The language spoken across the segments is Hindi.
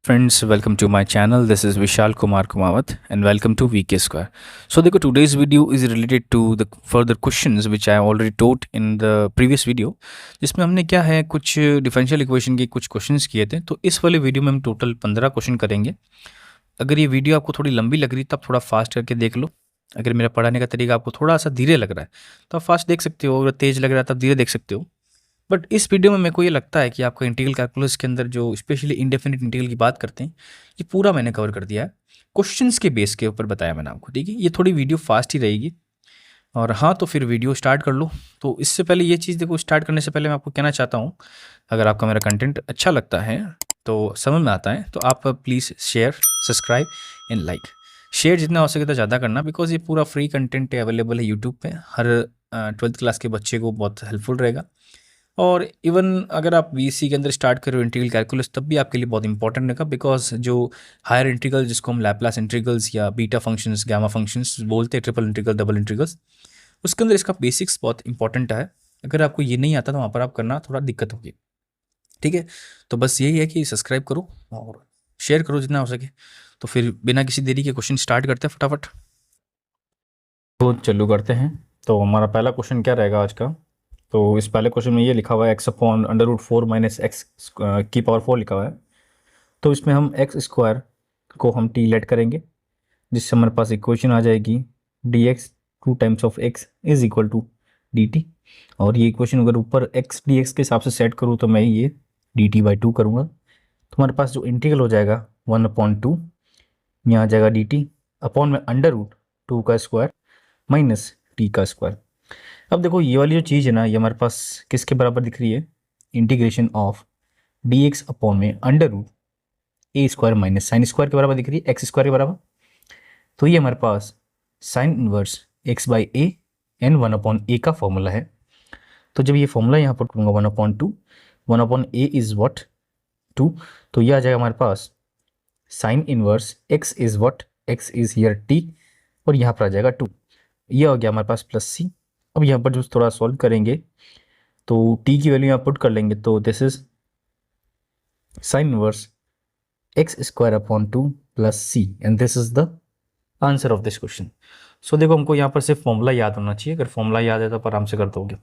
Friends, welcome to my channel. This is Vishal Kumar Kumawat and welcome to VK Square. So, देखो today's video is related to the further questions which I already taught in the previous video, जिसमें हमने क्या है कुछ डिफरेंशियल इक्वेशन के कुछ क्वेश्चंस किए थे। तो इस वाले वीडियो में हम टोटल 15 क्वेश्चन करेंगे। अगर ये वीडियो आपको थोड़ी लंबी लग रही है तो आप थोड़ा फास्ट करके देख लो। अगर मेरा पढ़ाने का तरीका आपको थोड़ा सा धीरे लग रहा है तो आप फास्ट देख सकते हो, अगर तेज़ लग रहा है तो आप धीरे देख सकते हो। बट इस वीडियो में मेरे को ये लगता है कि आपका इंटीग्रल कैलकुलस के अंदर जो स्पेशली इंडेफिनिट इंटीग्रल की बात करते हैं, ये पूरा मैंने कवर कर दिया है। क्वेश्चंस के बेस के ऊपर बताया मैंने आपको, ठीक है। ये थोड़ी वीडियो फास्ट ही रहेगी। और हाँ, तो फिर वीडियो स्टार्ट कर लो। तो इससे पहले ये चीज़ देखो, स्टार्ट करने से पहले मैं आपको कहना चाहता हूँ, अगर आपका मेरा कंटेंट अच्छा लगता है तो समझ में आता है तो आप please share, subscribe and like. Share जितना हो सके तो ज़्यादा करना, बिकॉज ये पूरा फ्री कंटेंट अवेलेबल है यूट्यूब पे। हर 12th क्लास के बच्चे को बहुत हेल्पफुल रहेगा। और इवन अगर आप बीएससी के अंदर स्टार्ट करो इंटीग्रल कैलकुलस, तब भी आपके लिए बहुत इंपॉर्टेंट रहेगा, बिकॉज जो हायर इंटीग्रल जिसको हम लैप्लास इंटीग्रल्स या बीटा फंक्शंस, गामा फंक्शंस बोलते हैं, ट्रिपल इंटीग्रल, डबल इंटीग्रल्स, उसके अंदर इसका बेसिक्स बहुत इंपॉर्टेंट है। अगर आपको ये नहीं आता तो वहाँ पर आप करना थोड़ा दिक्कत होगी, ठीक है। तो बस यही है कि सब्सक्राइब करो और शेयर करो जितना हो सके। तो फिर बिना किसी देरी के क्वेश्चन स्टार्ट करते हैं फटाफट। तो चलो करते हैं। तो हमारा पहला क्वेश्चन क्या रहेगा आज का? तो इस पहले क्वेश्चन में ये लिखा हुआ है x upon under root 4 minus x की पावर 4 लिखा हुआ है। तो इसमें हम एक्स स्क्वायर को हम टी लेट करेंगे, जिससे हमारे पास इक्वेशन आ जाएगी d x 2 times of x is equal to d t. और ये इक्वेशन अगर ऊपर एक्स डी एक्स के हिसाब से सेट करूँ तो मैं ये डी टी बाई 2 करूँगा। तो हमारे पास जो इंटीग्रल हो जाएगा 1/2, यहाँ आ जाएगा डी टी अपॉन में अंडर रूट 2 का स्क्वायर माइनस टी का स्क्वायर। अब देखो ये वाली जो चीज़ है ना, ये हमारे पास किसके बराबर दिख रही है? Integration of D x upon में अंडर रूट ए स्क्वायर माइनस साइन स्क्वायर के बराबर दिख रही है, एक्स स्क्वायर के बराबर। तो ये हमारे पास sine inverse X by A and 1/a का फॉर्मूला है। तो जब ये फॉर्मूला यहाँ पर करूँगा 1/2, 1/a इज वॉट 2, तो ये आ जाएगा हमारे पास sine inverse X is what, X is here T, और यहाँ पर आ जाएगा 2। ये हो गया हमारे पास प्लस सी। अब यहाँ पर जो थोड़ा सॉल्व करेंगे तो टी की वैल्यू यहाँ पुट कर लेंगे, तो this is sine inverse X square upon 2 plus C, and this is the answer of this question. So देखो हमको यहाँ पर सिर्फ फॉर्मूला याद होना चाहिए, अगर फॉर्मूला याद है तो आप आराम से कर दोगे।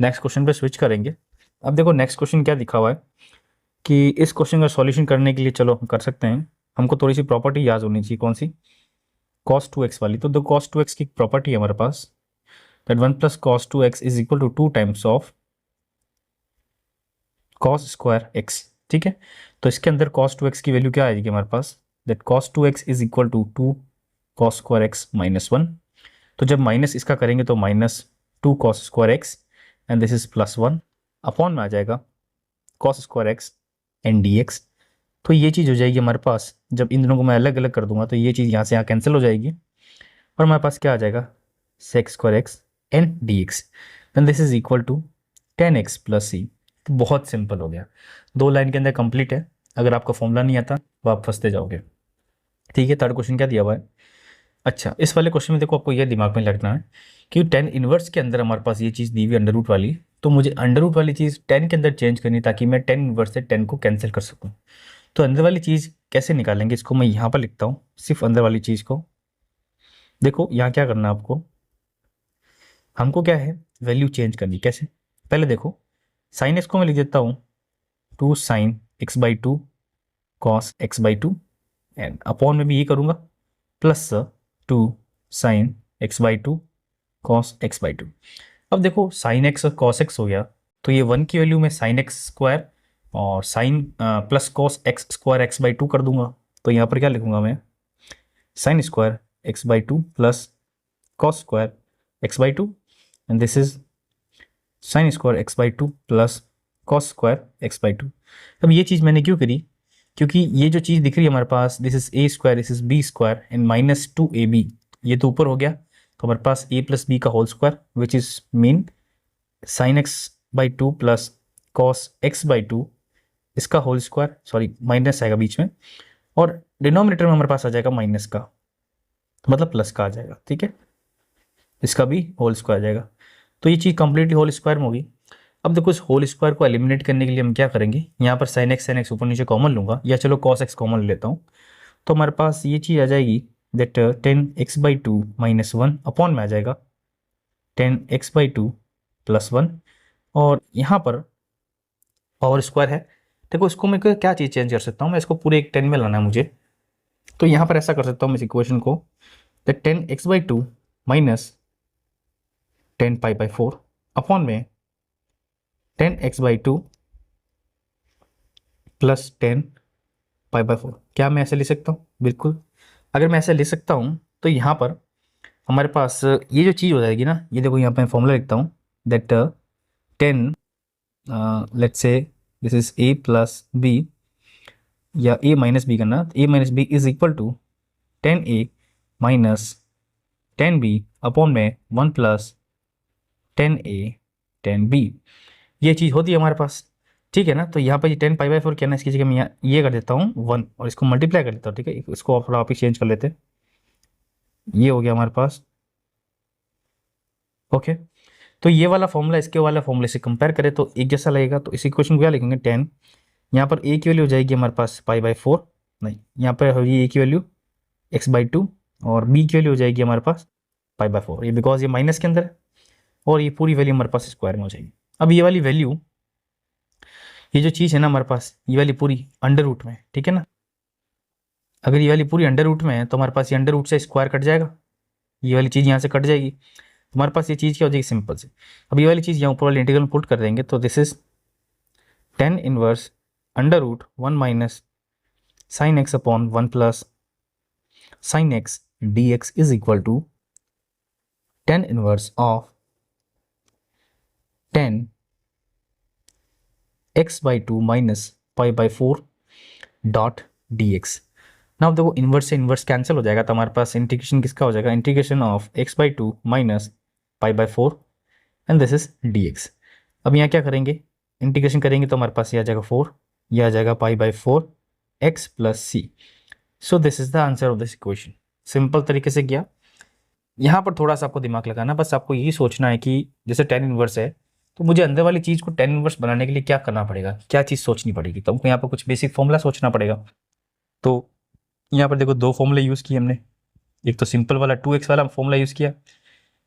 नेक्स्ट क्वेश्चन पे स्विच करेंगे। अब देखो नेक्स्ट क्वेश्चन क्या दिखा हुआ है कि इस क्वेश्चन का सॉल्यूशन करने के लिए चलो हम कर सकते हैं। हमको थोड़ी सी प्रॉपर्टी याद होनी चाहिए, कौन सी? cos 2x वाली। तो cos 2x की प्रॉपर्टी है हमारे पास that 1 plus cos 2x is equal to 2 times of cos square x, ठीक है। तो इसके अंदर cos 2x की वैल्यू क्या आएगी हमारे पास? That cos 2x is equal to 2 cos square x minus 1। तो जब माइनस इसका करेंगे तो minus 2 cos square x and this is plus 1 upon में आ जाएगा cos square x and dx। तो ये चीज़ हो जाएगी हमारे पास, जब इन दोनों को मैं अलग अलग कर दूंगा तो ये चीज़ यहाँ से यहाँ कैंसिल हो जाएगी, और हमारे पास क्या आ जाएगा? Sec square X and D x, and this is equal to 10x plus सी। तो बहुत सिंपल हो गया, 2 लाइन के अंदर कंप्लीट है। अगर आपका फॉर्मूला नहीं आता तो आप फंसते जाओगे, ठीक है। थर्ड क्वेश्चन क्या दिया हुआ है? अच्छा, इस वाले क्वेश्चन में देखो आपको यह दिमाग में रखना है कि 10 इनवर्स के अंदर हमारे पास ये चीज़ दी हुई अंडर रूट वाली, तो मुझे अंडर रूट वाली चीज़ 10 के अंदर चेंज करनी ताकि मैं 10 इनवर्स से 10 को कैंसिल कर सकूँ। तो अंदर वाली चीज़ कैसे निकालेंगे? इसको मैं यहाँ पर लिखता हूँ, सिर्फ अंदर वाली चीज़ को। देखो यहाँ क्या करना है आपको, हमको क्या है वैल्यू चेंज करनी। कैसे? पहले देखो साइन एक्स को मैं लिख देता हूँ 2 sine x by 2 cos x by 2, and upon में भी ये करूँगा plus 2 sine x by 2 cos x by 2। अब देखो साइन एक्स और कॉस एक्स हो गया, तो ये 1 की वैल्यू में साइन एक्स स्क्वायर और sine plus cos x square x by 2 कर दूंगा। तो यहाँ पर क्या लिखूंगा मैं? Sine square x by 2 plus cos square x by 2, and this is sign square x by 2 plus cos square x by 2। अब ये चीज़ मैंने क्यों करी? क्योंकि ये जो चीज़ दिख रही है हमारे पास, this is a square, this is b square and minus 2ab, ये तो ऊपर हो गया, तो हमारे पास a प्लस बी का whole square which is mean sine x by 2 plus cos x by 2, इसका होल स्क्वायर, सॉरी माइनस आएगा बीच में, और डिनोमिनेटर में हमारे पास आ जाएगा माइनस का, मतलब प्लस का आ जाएगा, ठीक है। इसका भी होल स्क्वायर आ जाएगा। तो ये चीज़ कंप्लीटली होल स्क्वायर में होगी। अब देखो इस होल स्क्वायर को एलिमिनेट करने के लिए हम क्या करेंगे, यहाँ पर साइन एक्स ऊपर नीचे कॉमन लूंगा, या चलो कॉस एक्स कॉमन लेता हूँ, तो हमारे पास ये चीज़ आ जाएगी दैट 10x/2 माइनस 1 अपॉन में आ जाएगा 10x/2 प्लस 1। और यहाँ पर पावर स्क्वायर है, देखो इसको मैं क्या चीज़ चेंज कर सकता हूँ, मैं इसको पूरे एक 10 में लाना है मुझे, तो यहाँ पर ऐसा कर सकता हूँ मैं इस इक्वेशन को, तो 10x/2 माइनस 10π/4 अपॉन में 10x/2 प्लस 10π/4। क्या मैं ऐसे लिख सकता हूँ? बिल्कुल। अगर मैं ऐसे लिख सकता हूँ तो यहाँ पर हमारे पास ये जो चीज़ हो जाएगी ना, ये देखो यहाँ पे मैं फॉर्मूला लिखता हूँ that 10 let's say this is a plus b, या a माइनस बी करना, a minus b is equal to 10a minus 10b upon में 1 प्लस 10a 10b। ये चीज़ होती है हमारे पास, ठीक है ना। तो यहाँ पर ये 10π/4 क्या ना, इसकी जगह मैं ये कर देता हूँ 1 और इसको मल्टीप्लाई कर देता हूँ, ठीक है। इसको थोड़ा आप ही चेंज कर लेते हैं, ये हो गया हमारे पास, ओके। तो ये वाला फॉर्मूला इसके वाला फॉर्मूले से कंपेयर करें तो एक जैसा लगेगा, तो इस इक्वेशन को क्या लिखेंगे 10, यहाँ पर a की वैल्यू हो जाएगी हमारे पास π/4, नहीं यहाँ पर होगी a की वैल्यू x/2 और b की वैल्यू हो जाएगी हमारे पास π/4, ये बिकॉज ये माइनस के अंदर है, और ये पूरी वैल्यू हमारे पास स्क्वायर में हो जाएगी। अब ये वाली वैल्यू, ये जो चीज़ है ना हमारे पास, ये वाली पूरी अंडर रूट में, ठीक है ना। अगर ये वाली पूरी अंडर रूट में है तो हमारे पास ये अंडर रूट से स्क्वायर कट जाएगा, ये वाली चीज़ यहाँ से कट जाएगी, हमारे पास ये चीज़ क्या हो जाएगी सिंपल से। अब ये वाली चीज़ यहाँ ऊपर वाले इंटीग्रल में पुट कर देंगे, तो this is 10 inverse under root 1 minus sine x upon 1 plus sine x d x is equal to 10 inverse of 10 x/2 minus π/4 dot d x. ना देखो इन्वर्स से इन्वर्स कैंसिल हो जाएगा, तो हमारे पास इंटीग्रेशन किसका हो जाएगा, integration of x/2 minus π/4 and this is dx। अब यहाँ क्या करेंगे, इंटीग्रेशन करेंगे तो हमारे पास ये आ जाएगा 4, ये आ जाएगा π/4 x plus c. So this is the answer of this equation. Simple तरीके से किया। यहाँ पर थोड़ा सा आपको दिमाग लगाना, बस आपको यही सोचना है कि जैसे 10 इन्वर्स है, तो मुझे अंदर वाली चीज़ को 10 इन्वर्स बनाने के लिए क्या करना पड़ेगा, क्या चीज़ सोचनी पड़ेगी, तो हमको यहाँ पर कुछ बेसिक फॉर्मूला सोचना पड़ेगा। तो यहाँ पर देखो दो फॉर्मूले यूज़ किए हमने, एक तो सिंपल वाला 2x वाला फॉर्मूला यूज़ किया,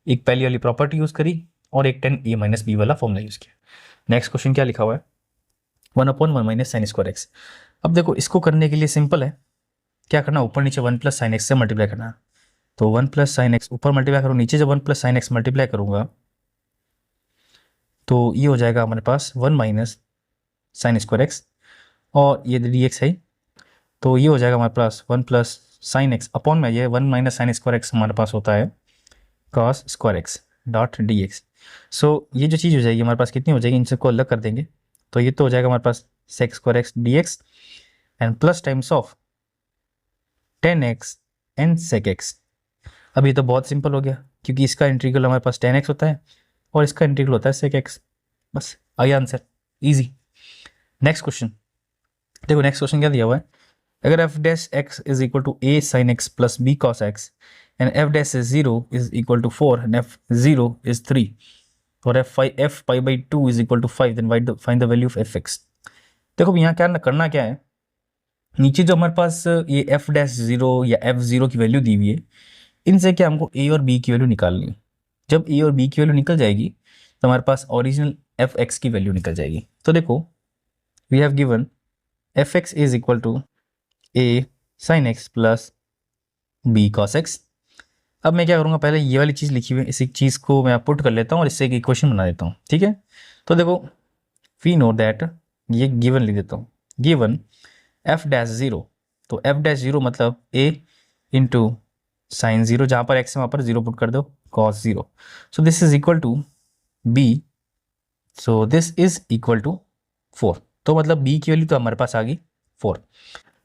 एक पहली वाली प्रॉपर्टी यूज़ करी, और एक 10a माइनस बी वाला फॉर्मूला यूज़ किया। नेक्स्ट क्वेश्चन क्या लिखा हुआ है, 1/1 माइनस साइन स्क्वायर एक्स। अब देखो इसको करने के लिए सिंपल है, क्या करना, ऊपर नीचे 1 प्लस साइन एक्स से मल्टीप्लाई करना है। तो 1 प्लस साइन एक्स ऊपर मल्टीप्लाई करूँ, नीचे जब 1 प्लस साइन एक्स मल्टीप्लाई करूँगा तो ये हो जाएगा हमारे पास 1 माइनस साइन स्क्वायर एक्स, और ये डी एक्स है, तो ये हो जाएगा हमारे पास 1 प्लस साइन एक्स अपॉन में ये 1 माइनस साइन स्क्वायर एक्स हमारे पास होता है cos square x dot d x. So ये जो चीज़ हो जाएगी हमारे पास कितनी हो जाएगी, इन सबको अलग कर देंगे, तो ये तो हो जाएगा हमारे पास sec square x d x and plus times of 10x and sec x. अब ये तो बहुत सिंपल हो गया, क्योंकि इसका इंटीग्रल हमारे पास 10x होता है और इसका इंटीग्रल होता है सेक एक्स। बस आ गया आंसर, ईजी। नेक्स्ट क्वेश्चन देखो, नेक्स्ट क्वेश्चन क्या दिया हुआ है, अगर f dash x is equal to a sine x plus b cos x and f dash is 0 is equal to 4 and f 0 is 3 और f π/2 is equal to 5, then find the value of f x. देखो यहाँ क्या करना क्या है, नीचे जो हमारे पास ये एफ डैश 0 या f0 की वैल्यू दी हुई है, इनसे क्या हमको a और b की वैल्यू निकालनी है। जब a और b की वैल्यू निकल जाएगी तो हमारे पास ओरिजिनल एफ एक्स की वैल्यू निकल जाएगी। तो देखो we have given f x is equal to a sine x plus b cos x. अब मैं क्या करूँगा, पहले ये वाली चीज़ लिखी हुई है, इसी चीज़ को मैं पुट कर लेता हूँ और इससे एक इक्वेशन बना देता हूँ, ठीक है। तो देखो वी नो दैट, ये गिवन लिख देता हूँ, गिवन एफ डैश 0, तो एफ डैश 0 मतलब a इंटू साइन 0, जहाँ पर x है वहाँ पर 0 पुट कर दो, cos 0। So this is equal to b, so this is equal to 4। तो मतलब b की वैल्यू तो हमारे पास आ गई 4,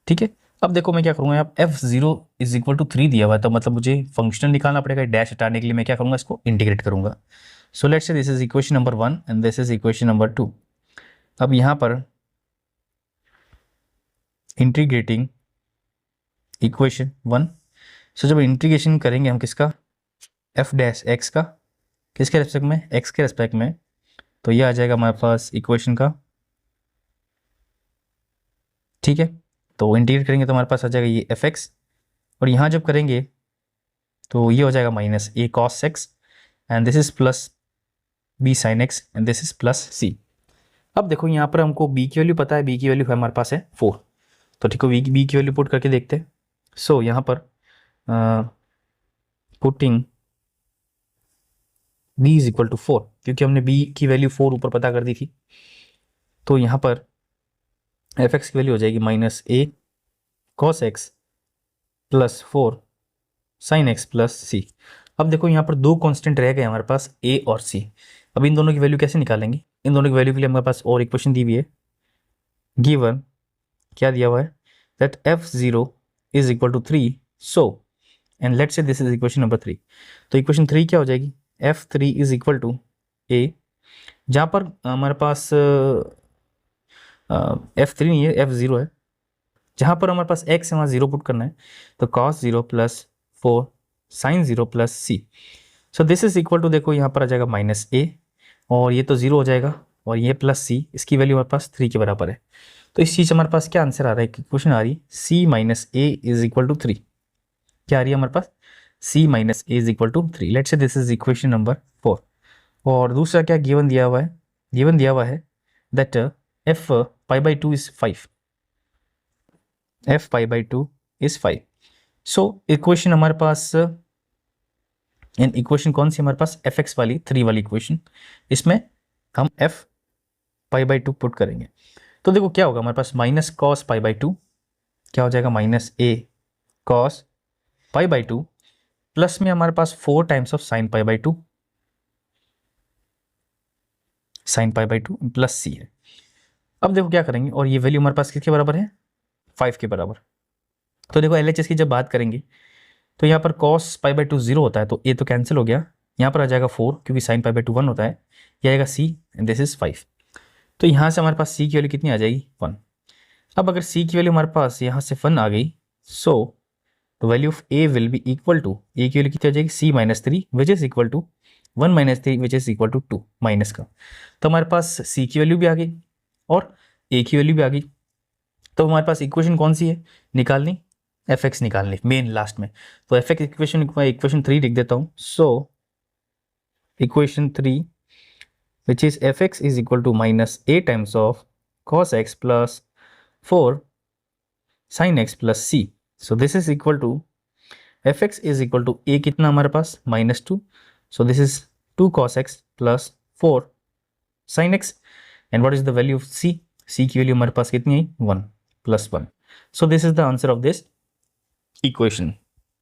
ठीक है। अब देखो मैं क्या करूँगा, यहाँ f0 इज इक्वल टू 3 दिया हुआ है, तो मतलब मुझे फंक्शनल निकालना पड़ेगा, डैश हटाने के लिए मैं क्या करूँगा, इसको इंटीग्रेट करूँगा। सो let's say this is equation number 1 and this is equation number 2। अब यहाँ पर इंटीग्रेटिंग इक्वेशन 1, सो जब इंटीग्रेशन करेंगे हम किसका, एफ डैश एक्स का, किसके रेस्पेक्ट में, एक्स के रेस्पेक्ट में, तो ये आ जाएगा हमारे पास इक्वेशन का, ठीक है। तो इंटीग्रेट करेंगे तो हमारे पास आ जाएगा ये एफ एक्स, और यहाँ जब करेंगे तो ये हो जाएगा minus a cos x, and this is plus b sine x, and this is plus c. अब देखो यहाँ पर हमको बी की वैल्यू पता है, बी की वैल्यू हमारे पास है 4, तो ठीक है बी की वैल्यू पुट करके देखते हैं। सो यहाँ पर putting b is equal to 4, क्योंकि हमने b की वैल्यू 4 ऊपर पता कर दी थी, तो यहाँ पर एफ एक्स की वैल्यू हो जाएगी minus a cos x plus 4 sine x plus c. अब देखो यहाँ पर दो कांस्टेंट रह गए हमारे पास a और c। अब इन दोनों की वैल्यू कैसे निकालेंगे? इन दोनों की वैल्यू के लिए हमारे पास और इक्वेशन दी हुई है, गिवन क्या दिया हुआ है that f0 is equal to 3, so and let's say this is equation number 3। तो इक्वेशन 3 क्या हो जाएगी? f3 is equal to a, जहाँ पर हमारे पास f3 नहीं है, f0 है। जहाँ पर हमारे पास x है वहाँ 0 पुट करना है, तो cos 0 plus 4 sine 0 plus c. So this is equal to, देखो यहाँ पर आ जाएगा माइनस ए, और ये तो 0 हो जाएगा, और ये प्लस सी, इसकी वैल्यू हमारे पास 3 के बराबर है। तो इस चीज़ हमारे पास क्या आंसर आ रहा है, क्वेश्चन आ रही है c minus a is equal to 3। क्या आ रही है हमारे पास? c minus a is equal to 3। Let's say this is equation number 4। और दूसरा क्या गिवन दिया हुआ है? गिवन दिया हुआ है that f pi by 2 is 5, f pi by 2 is 5। So equation हमारे पास, इन इक्वेशन कौन सी हमारे पास? एफ एक्स वाली 3 वाली इक्वेशन, इसमें हम f पाई बाई 2 पुट करेंगे। तो देखो क्या होगा हमारे पास, माइनस कॉस पाई बाई 2, क्या हो जाएगा minus a cos pi by 2, plus में हमारे पास 4 times of sine pi by 2, sine pi by 2 plus c है। अब देखो क्या करेंगे, और ये वैल्यू हमारे पास किसके बराबर है? 5 के बराबर। तो देखो LHS की जब बात करेंगे तो यहाँ पर cos पाई बाई 2 0 होता है, तो ये तो कैंसिल हो गया, यहाँ पर आ जाएगा 4, क्योंकि साइन पाई बाई 2 1 होता है, ये आएगा c एंड दिस इज 5। तो यहाँ से हमारे पास c की वैल्यू कितनी आ जाएगी? 1। अब अगर c की वैल्यू हमारे पास यहाँ से 1 आ गई, so the value of a will be equal to, a की वैल्यू कितनी आ जाएगी? c minus 3 which is equal to 1 minus 3 which is equal to 2 minus का। तो हमारे पास c की वैल्यू भी आ गई और a की वैल्यू भी आ गई। तो हमारे पास इक्वेशन कौन सी है निकालनी? एफ एक्स निकालनी मेन लास्ट में। तो एफ एक्स इक्वेशन 3 लिख देता हूँ। So equation 3 which is f x is equal to minus a times of cos x plus 4 sine x plus c. So this is equal to f x is equal to a कितना हमारे पास? -2, so this is 2 cos x plus 4 sine x, and what is the value of सी? सी की वैल्यू हमारे पास कितनी आई? 1 plus 1। So this is the answer of this equation.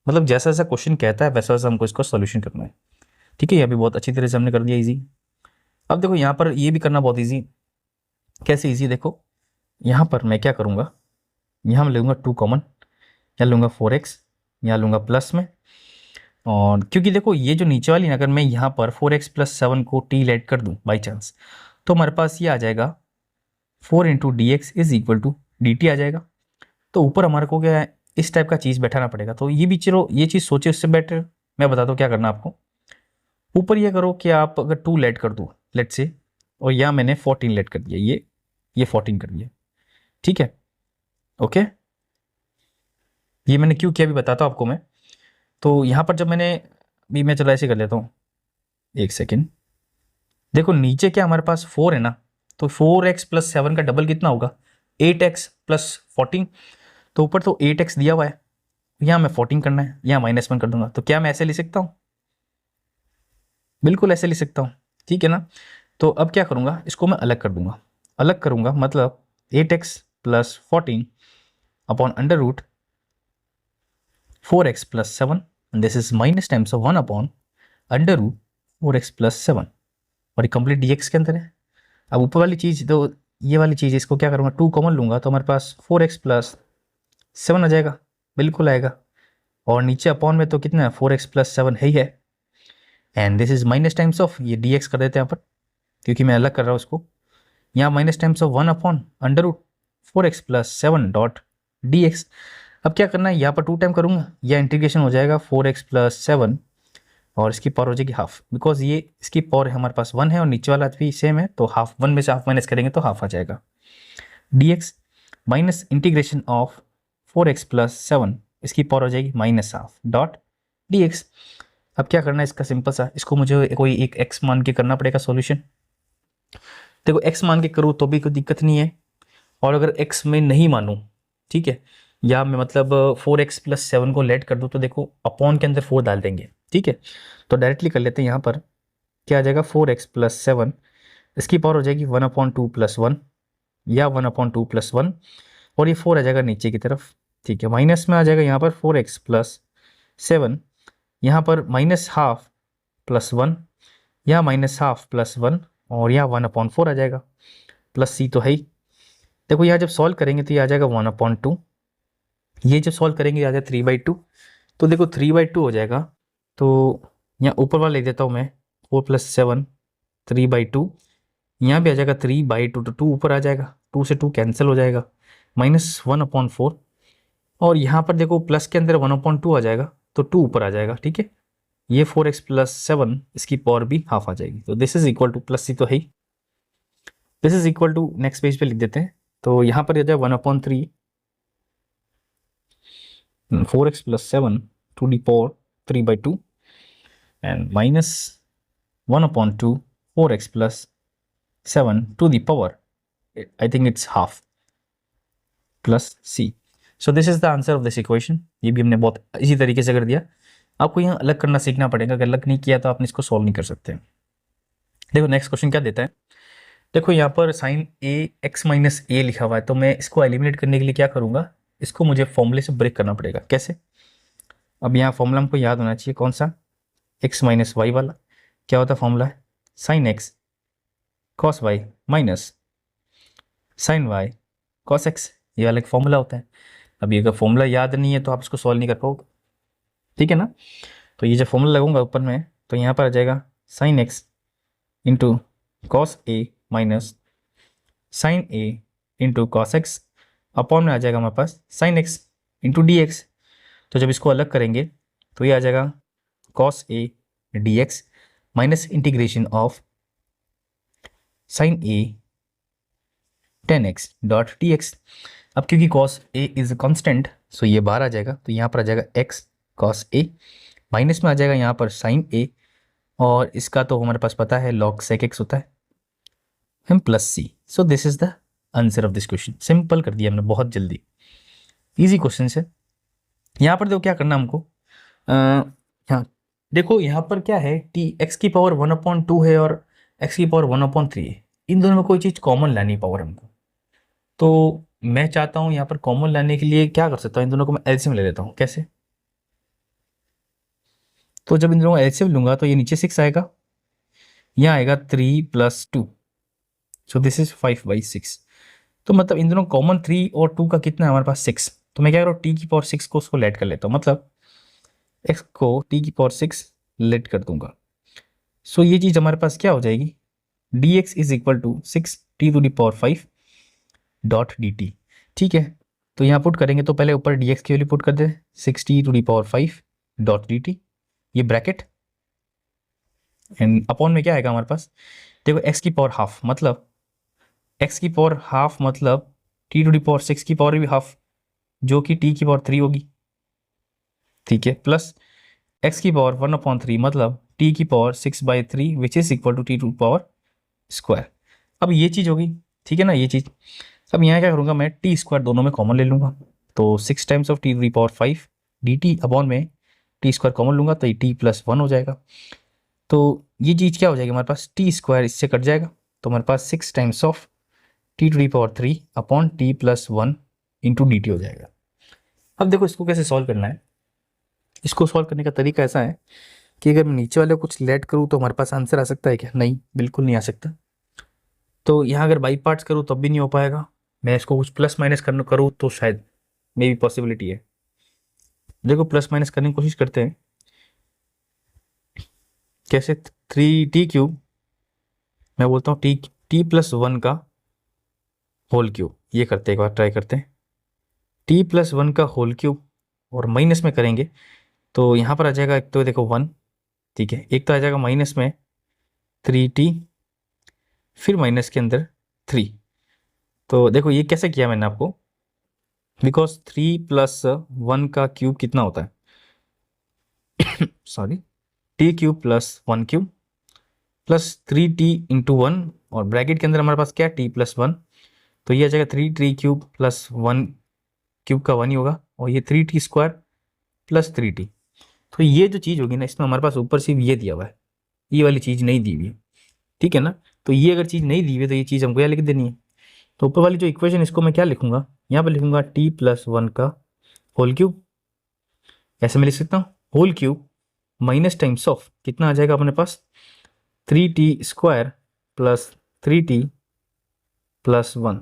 मतलब जैसा जैसा क्वेश्चन कहता है वैसा वैसा हमको इसको सॉल्यूशन करना है, ठीक है। ये भी बहुत अच्छी तरह से हमने कर दिया इजी। अब देखो यहाँ पर ये भी करना बहुत इजी। कैसे इजी? देखो यहाँ पर मैं क्या करूँगा, यहाँ मैं लूँगा 2 कॉमन, यहाँ लूँगा 4x, यहाँ लूँगा प्लस में, और क्योंकि देखो ये जो नीचे वाली, अगर मैं यहाँ पर 4x प्लस 7 को t ऐड कर दूँ बाई चांस, तो हमारे पास ये आ जाएगा 4 into d x is equal to d t आ जाएगा। तो ऊपर हमारे को क्या है, इस टाइप का चीज़ बैठाना पड़ेगा। तो ये भी चलो ये चीज़ सोचे, उससे बेटर मैं बताता हूँ क्या करना आपको। ऊपर ये करो कि आप अगर 2 लेट कर दो लेट से, और यहाँ मैंने 14 लेट कर दिया, ये 14 कर दिया, ठीक है। ओके, ये मैंने क्यों किया अभी बताता हूँ आपको मैं। तो यहाँ पर जब मैंने, भी मैं चलो ऐसे कर लेता हूँ, एक सेकेंड। देखो नीचे क्या हमारे पास 4 है ना, तो 4x प्लस 7 का डबल कितना होगा? 8x plus 14। तो ऊपर तो 8x दिया हुआ है, यहाँ मैं 14 करना है, यहाँ -1 कर दूंगा। तो क्या मैं ऐसे लिख सकता हूँ? बिल्कुल ऐसे लिख सकता हूँ, ठीक है ना। तो अब क्या करूँगा, इसको मैं अलग कर दूंगा। अलग करूँगा मतलब 8x plus 14 upon under root 4x plus 7, this is minus times of 1 upon under root 4x plus 7, और ये कंप्लीट dx के अंदर है। अब ऊपर वाली चीज़, तो ये वाली चीज़, इसको क्या करूँगा, 2 कॉमन लूँगा, तो हमारे पास 4x प्लस 7 आ जाएगा, बिल्कुल आएगा। और नीचे अपॉन में तो कितना है, 4x प्लस 7 है ही है, and this is minus times of, ये dx कर देते हैं यहाँ पर, क्योंकि मैं अलग कर रहा हूँ उसको। यहाँ minus times of 1 upon under root 4x plus 7 dot dx। अब क्या करना है, यहाँ पर 2 टाइम करूँगा, यह इंटीग्रेशन हो जाएगा 4x प्लस 7 और इसकी पावर हो जाएगी हाफ, बिकॉज ये इसकी पावर हमारे पास 1 है और नीचे वाला भी सेम है, तो हाफ 1 में से हाफ माइनस करेंगे तो हाफ आ जाएगा। dx minus integration of 4x+7, इसकी पावर हो जाएगी -हाफ डॉट dx। अब क्या करना है इसका, सिंपल सा, इसको मुझे कोई एक x मान के करना पड़ेगा सॉल्यूशन। देखो x मान के करूँ तो भी कोई दिक्कत नहीं है, और अगर x में नहीं मानूँ, ठीक है, या मैं मतलब 4x+7 को लेट कर दूँ, तो देखो अपॉन के अंदर 4 डाल देंगे, ठीक है। तो डायरेक्टली कर लेते हैं, यहाँ पर क्या आ जाएगा 4x+7, इसकी पावर हो जाएगी 1/2+1 या 1/2+1, और ये 4 आ जाएगा नीचे की तरफ, ठीक है। माइनस में आ जाएगा यहाँ पर 4x+7, यहाँ पर -1/2+1 या -1/2+1, और यहाँ 1/4 आ जाएगा, प्लस सी तो है ही। देखो यहाँ जब सॉल्व करेंगे तो ये आ जाएगा 1/2, ये जब सॉल्व करेंगे आ जाएगा 3/2, तो देखो 3/2 हो जाएगा। तो यहाँ ऊपर वाला ले देता हूँ मैं, 4+7 3/2, यहाँ भी आ जाएगा 3/2, तो 2 ऊपर आ जाएगा, 2 से 2 कैंसिल हो जाएगा, -1/4, और यहाँ पर देखो प्लस के अंदर 1/2 आ जाएगा, तो 2 ऊपर आ जाएगा, ठीक है। ये 4x+7 इसकी पावर भी हाफ आ जाएगी, तो this is equal to, plus सी तो है ही, this is equal to, next page पे लिख देते हैं, तो यहाँ पर आ जाए 1/3 4x+7 to the power 3/2 and -1/2 4x+7 to the power, I think it's half, plus c. So this is the answer of this equation। ये भी हमने बहुत इसी तरीके से कर दिया। आपको यहाँ अलग करना सीखना पड़ेगा, अगर अलग नहीं किया तो आपने इसको सॉल्व नहीं कर सकते। देखो नेक्स्ट क्वेश्चन क्या देता है, देखो यहाँ पर साइन ए x-a लिखा हुआ है, तो मैं इसको एलिमिनेट करने के लिए क्या करूँगा, इसको मुझे फॉर्मूले से ब्रेक करना पड़ेगा। कैसे, अब यहाँ फॉर्मूला हमको याद होना चाहिए, कौन सा, x-y वाला। क्या होता है फॉर्मूला, है sine x cos y minus sine y cos x, ये वाला एक फॉर्मूला होता है। अब ये अगर फॉर्मूला याद नहीं है तो आप इसको सॉल्व नहीं कर पाओगे, ठीक है ना। तो ये जब फॉर्मूला लगाऊंगा ऊपर में, तो यहाँ पर आ जाएगा sine x into cos a minus sine a into cos x, upon में आ जाएगा हमारे पास sine x into d x. तो जब इसको अलग करेंगे तो ये आ जाएगा cos a d x minus integration of sine a ten x dot d x. अब क्योंकि cos a is constant, so ये बाहर आ जाएगा, तो यहाँ पर आ जाएगा एक्स कॉस ए, माइनस में आ जाएगा यहाँ पर साइन ए, और इसका तो हमारे पास पता है लॉग सेक एक्स होता है, हम plus c. So this is the answer of this question. Simple कर दिया हमने बहुत जल्दी, इजी क्वेश्चन है। यहाँ पर देखो क्या करना हमको, हाँ देखो यहाँ पर क्या है, टी एक्स की पावर 1/2 है और एक्स की पावर 1/3 है, इन दोनों में कोई चीज़ कॉमन लानी पावर हमको। तो मैं चाहता हूँ यहाँ पर कॉमन लाने के लिए क्या कर सकता हूँ, इन दोनों को मैं एलसीएम ले लेता हूँ। कैसे, तो जब इन दोनों को एलसीएम लूंगा तो ये नीचे 6 आएगा, यहाँ आएगा 3+2, सो दिस इज 5/6। तो मतलब इन दोनों कॉमन 3 और 2 का कितना है हमारे पास 6। तो मैं क्या करूँ, टी की पावर 6 को उसको लेट कर लेता हूँ, मतलब एक्स को टी की पावर 6 लेट कर दूंगा। सो ये चीज़ हमारे पास क्या हो जाएगी, d x is equal to 6t⁵ dot d t, ठीक है। तो यहाँ पुट करेंगे तो पहले ऊपर डी एक्स की वैल्यू पुट कर दे, 6t⁵ डॉट डी टी, ये ब्रैकेट, एंड अपॉन में क्या आएगा हमारे पास, देखो एक्स की पावर हाफ, मतलब एक्स की पावर हाफ मतलब t⁵ की पावर भी हाफ, जो कि t की पावर 3 होगी, ठीक है, प्लस एक्स की पावर 1/3 मतलब t की power 6/3 which is equal to t²। अब ये चीज़ होगी, ठीक है ना, ये चीज़। अब यहाँ क्या करूँगा मैं, t² दोनों में कॉमन ले लूँगा, तो 6 times of t⁵ dt upon में t² कॉमन लूँगा तो ये t+1 हो जाएगा। तो ये चीज़ क्या हो जाएगी हमारे पास, t² इससे कट जाएगा, तो हमारे पास 6 times of t⁵ upon t+1 into D T हो जाएगा। अब देखो इसको कैसे सॉल्व करना है, इसको सॉल्व करने का तरीका ऐसा है कि अगर मैं नीचे वाले कुछ लेट करूँ तो हमारे पास आंसर आ सकता है क्या, नहीं, बिल्कुल नहीं आ सकता। तो यहाँ अगर बाई पार्ट्स करूँ तब भी नहीं हो पाएगा, मैं इसको कुछ प्लस माइनस करना करूँ तो शायद मे भी पॉसिबिलिटी है। देखो प्लस माइनस करने की कोशिश करते हैं, कैसे, 3t³ मैं बोलता हूँ t+1 का होल क्यूब, ये करते हैं, एक बार ट्राई करते हैं, t+1 का होल क्यूब और माइनस में करेंगे तो यहाँ पर आ जाएगा, एक तो देखो 1 ठीक है, एक तो आ जाएगा माइनस में 3t, फिर माइनस के अंदर 3। तो देखो ये कैसे किया मैंने आपको, बिकॉज 3 प्लस 1 का क्यूब कितना होता है sorry, T cube plus 1 cube plus 3t into 1, और ब्रैकेट के अंदर हमारे पास क्या है, t प्लस 1। तो ये आ जाएगा 3t क्यूब प्लस 1 क्यूब का 1 ही होगा, और ये 3t स्क्वायर प्लस 3t। तो ये जो चीज़ होगी ना, इसमें हमारे पास ऊपर सिर्फ ये दिया हुआ है, ये वाली चीज़ नहीं दी हुई है, ठीक है ना। तो ये अगर चीज़ नहीं दी हुई है तो ये चीज़ हमको यहाँ लिख देनी है। तो ऊपर वाली जो इक्वेशन, इसको मैं क्या लिखूंगा, यहाँ पर लिखूंगा t प्लस 1 का होल क्यूब, ऐसे मैं लिख सकता हूँ, whole cube minus times of कितना आ जाएगा अपने पास, 3t square plus 3t plus 1।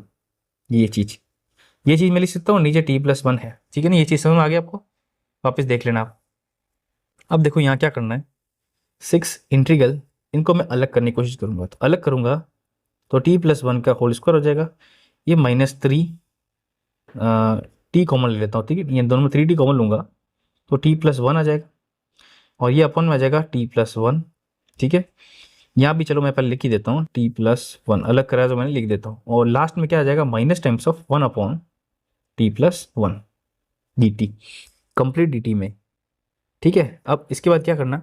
ये चीज़ मैं लिख सकता हूँ, नीचे t+1 है, ठीक है ना। ये चीज़ समझ में आ गया आपको, वापस देख लेना आप। अब देखो यहाँ क्या करना है, 6 इंटीग्रल, इनको मैं अलग करने की कोशिश करूँगा। तो अलग करूँगा तो t+1 का होल स्क्वायर हो जाएगा, ये -3 t कॉमन ले लेता हूँ, ठीक है, ये दोनों में 3t कॉमन लूँगा तो t+1 आ जाएगा, और ये अपन में आ जाएगा t+1, ठीक है। यहाँ भी चलो मैं पहले लिख ही देता हूँ, t+1 अलग करा तो मैंने लिख देता हूँ, और लास्ट में क्या आ जाएगा, minus times of 1/t+1 dt, complete dt में, ठीक है। अब इसके बाद क्या करना,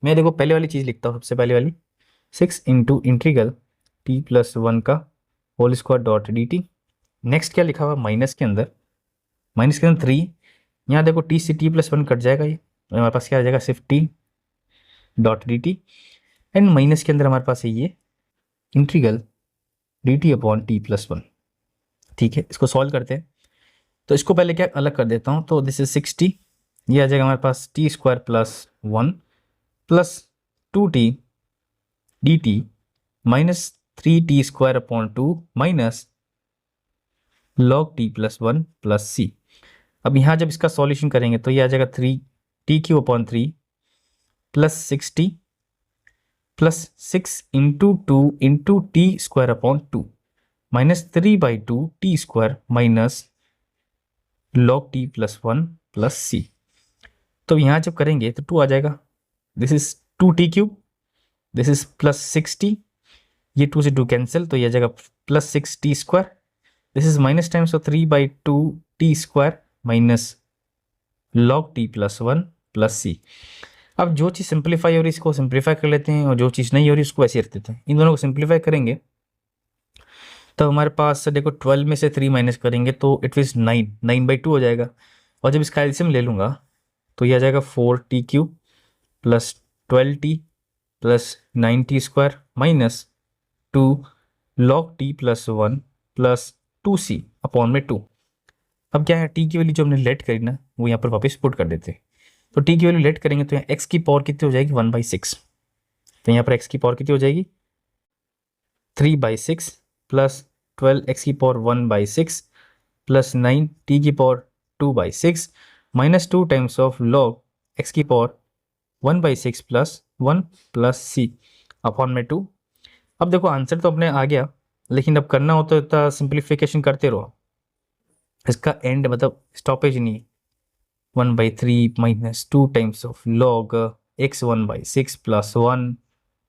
मैं देखो पहले वाली चीज़ लिखता हूँ, सबसे पहले वाली 6 इंटू इंटीग्रल t+1 का whole square dot dt। Next क्या लिखा हुआ, माइनस के अंदर 3, यहाँ देखो t से t+1 कट जाएगा, ये हमारे पास क्या आ जाएगा, सिर्फ t dot dt, and minus के अंदर हमारे पास है ये इंटीग्रल dt/t+1, ठीक है। इसको सॉल्व करते हैं, तो इसको पहले क्या अलग कर देता हूँ, तो दिस इज 60, ये आ जाएगा हमारे पास t square plus 1 plus 2t dt minus 3t square upon 2 minus log t+1 plus c। अब यहाँ जब इसका सॉल्यूशन करेंगे तो ये आ जाएगा 3t³ plus 60 plus 6 into 2 into T square upon 2 minus 3/2 T square minus log t+1 plus c। तो यहाँ जब करेंगे तो 2 आ जाएगा, this is 2t³, this is plus 60, ये 2 से 2 कैंसिल, तो ये आ जाएगा plus 6t square, this is minus times of 3/2 T square minus log t+1 plus c। अब जो चीज़ सिंप्लीफाई हो रही है इसको सिंप्लीफाई कर लेते हैं, और जो चीज़ नहीं हो रही उसको ऐसे रख देते हैं। इन दोनों को सिंप्लीफाई करेंगे तो हमारे पास देखो 12 में से 3 माइनस करेंगे तो इट मीन्स 9/2 हो जाएगा, और जब इसका एलसीएम ले लूँगा तो ये आ जाएगा 4t³ plus 12t plus 9t square minus 2 log t+1 plus 2c upon में 2। अब क्या है, टी की वैल्यू जो हमने लेट करी ना वो यहाँ पर वापस पुट कर देते हैं। तो टी की वैल्यू लेट करेंगे तो यहाँ एक्स की पावर कितनी हो जाएगी, 1/6। तो यहाँ पर एक्स की पावर कितनी हो जाएगी, 3/6 प्लस 12 एक्स की पावर 1/6 प्लस 9 टी की power 2/6 minus 2 times of log x की power 1/6 plus 1 plus c upon में 2। अब देखो आंसर तो अपने आ गया, लेकिन अब करना हो तो इतना सिंप्लीफिकेशन करते रहो, इसका एंड मतलब स्टॉपेज नहीं, 1/3 minus 2 times of log x 1/6 plus 1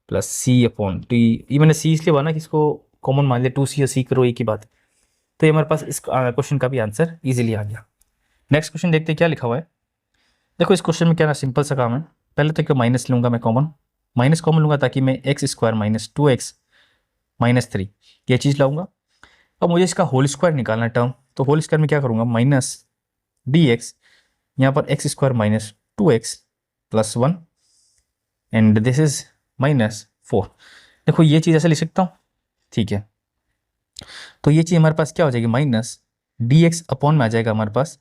plus c upon t. ये मैंने सी इसलिए बना कि इसको कॉमन मान लिया, 2c या सी करो एक ही बात है। तो ये हमारे पास इस क्वेश्चन का भी आंसर इजीली आ गया। नेक्स्ट क्वेश्चन देखते हैं क्या लिखा हुआ है। देखो इस क्वेश्चन में क्या ना सिंपल सा काम है, पहले तो एक माइनस लूँगा मैं, माइनस कॉमन लूँगा ताकि मैं x square minus 2x minus 3 ये चीज़ लाऊंगा। अब मुझे इसका होल स्क्वायर निकालना टर्म, तो होल स्क्वायर में क्या करूँगा, माइनस dx, यहाँ पर x square minus 2x plus 1 and this is -4। देखो ये चीज़ ऐसे लिख सकता हूँ, ठीक है। तो ये चीज़ हमारे पास क्या हो जाएगी, माइनस dx अपॉन में आ जाएगा हमारे पास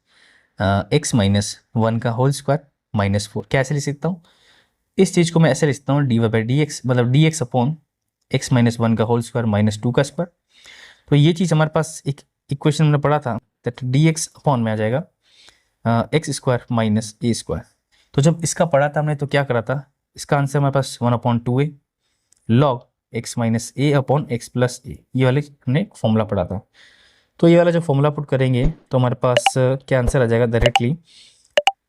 x-1 का होल स्क्वायर -4। क्या ऐसे लिख सकता हूँ, इस चीज़ को मैं ऐसे लिखता हूँ dy/dx मतलब dx अपॉन x-1 का होल स्क्वायर -2 का स्क्वायर। तो ये चीज़ हमारे पास एक इक्वेशन में पढ़ा था, दैट dx अपॉन में आ जाएगा एक्स स्क्वायर माइनस ए स्क्वायर। तो जब इसका पढ़ा था हमने तो क्या करा था, इसका आंसर हमारे पास 1/2a लॉग एक्स माइनस ए अपॉन एक्स प्लस ए, ये वाले हमने फॉर्मूला पढ़ा था। तो ये वाला जो फॉर्मूला पुट करेंगे तो हमारे पास क्या आंसर आ जाएगा, directly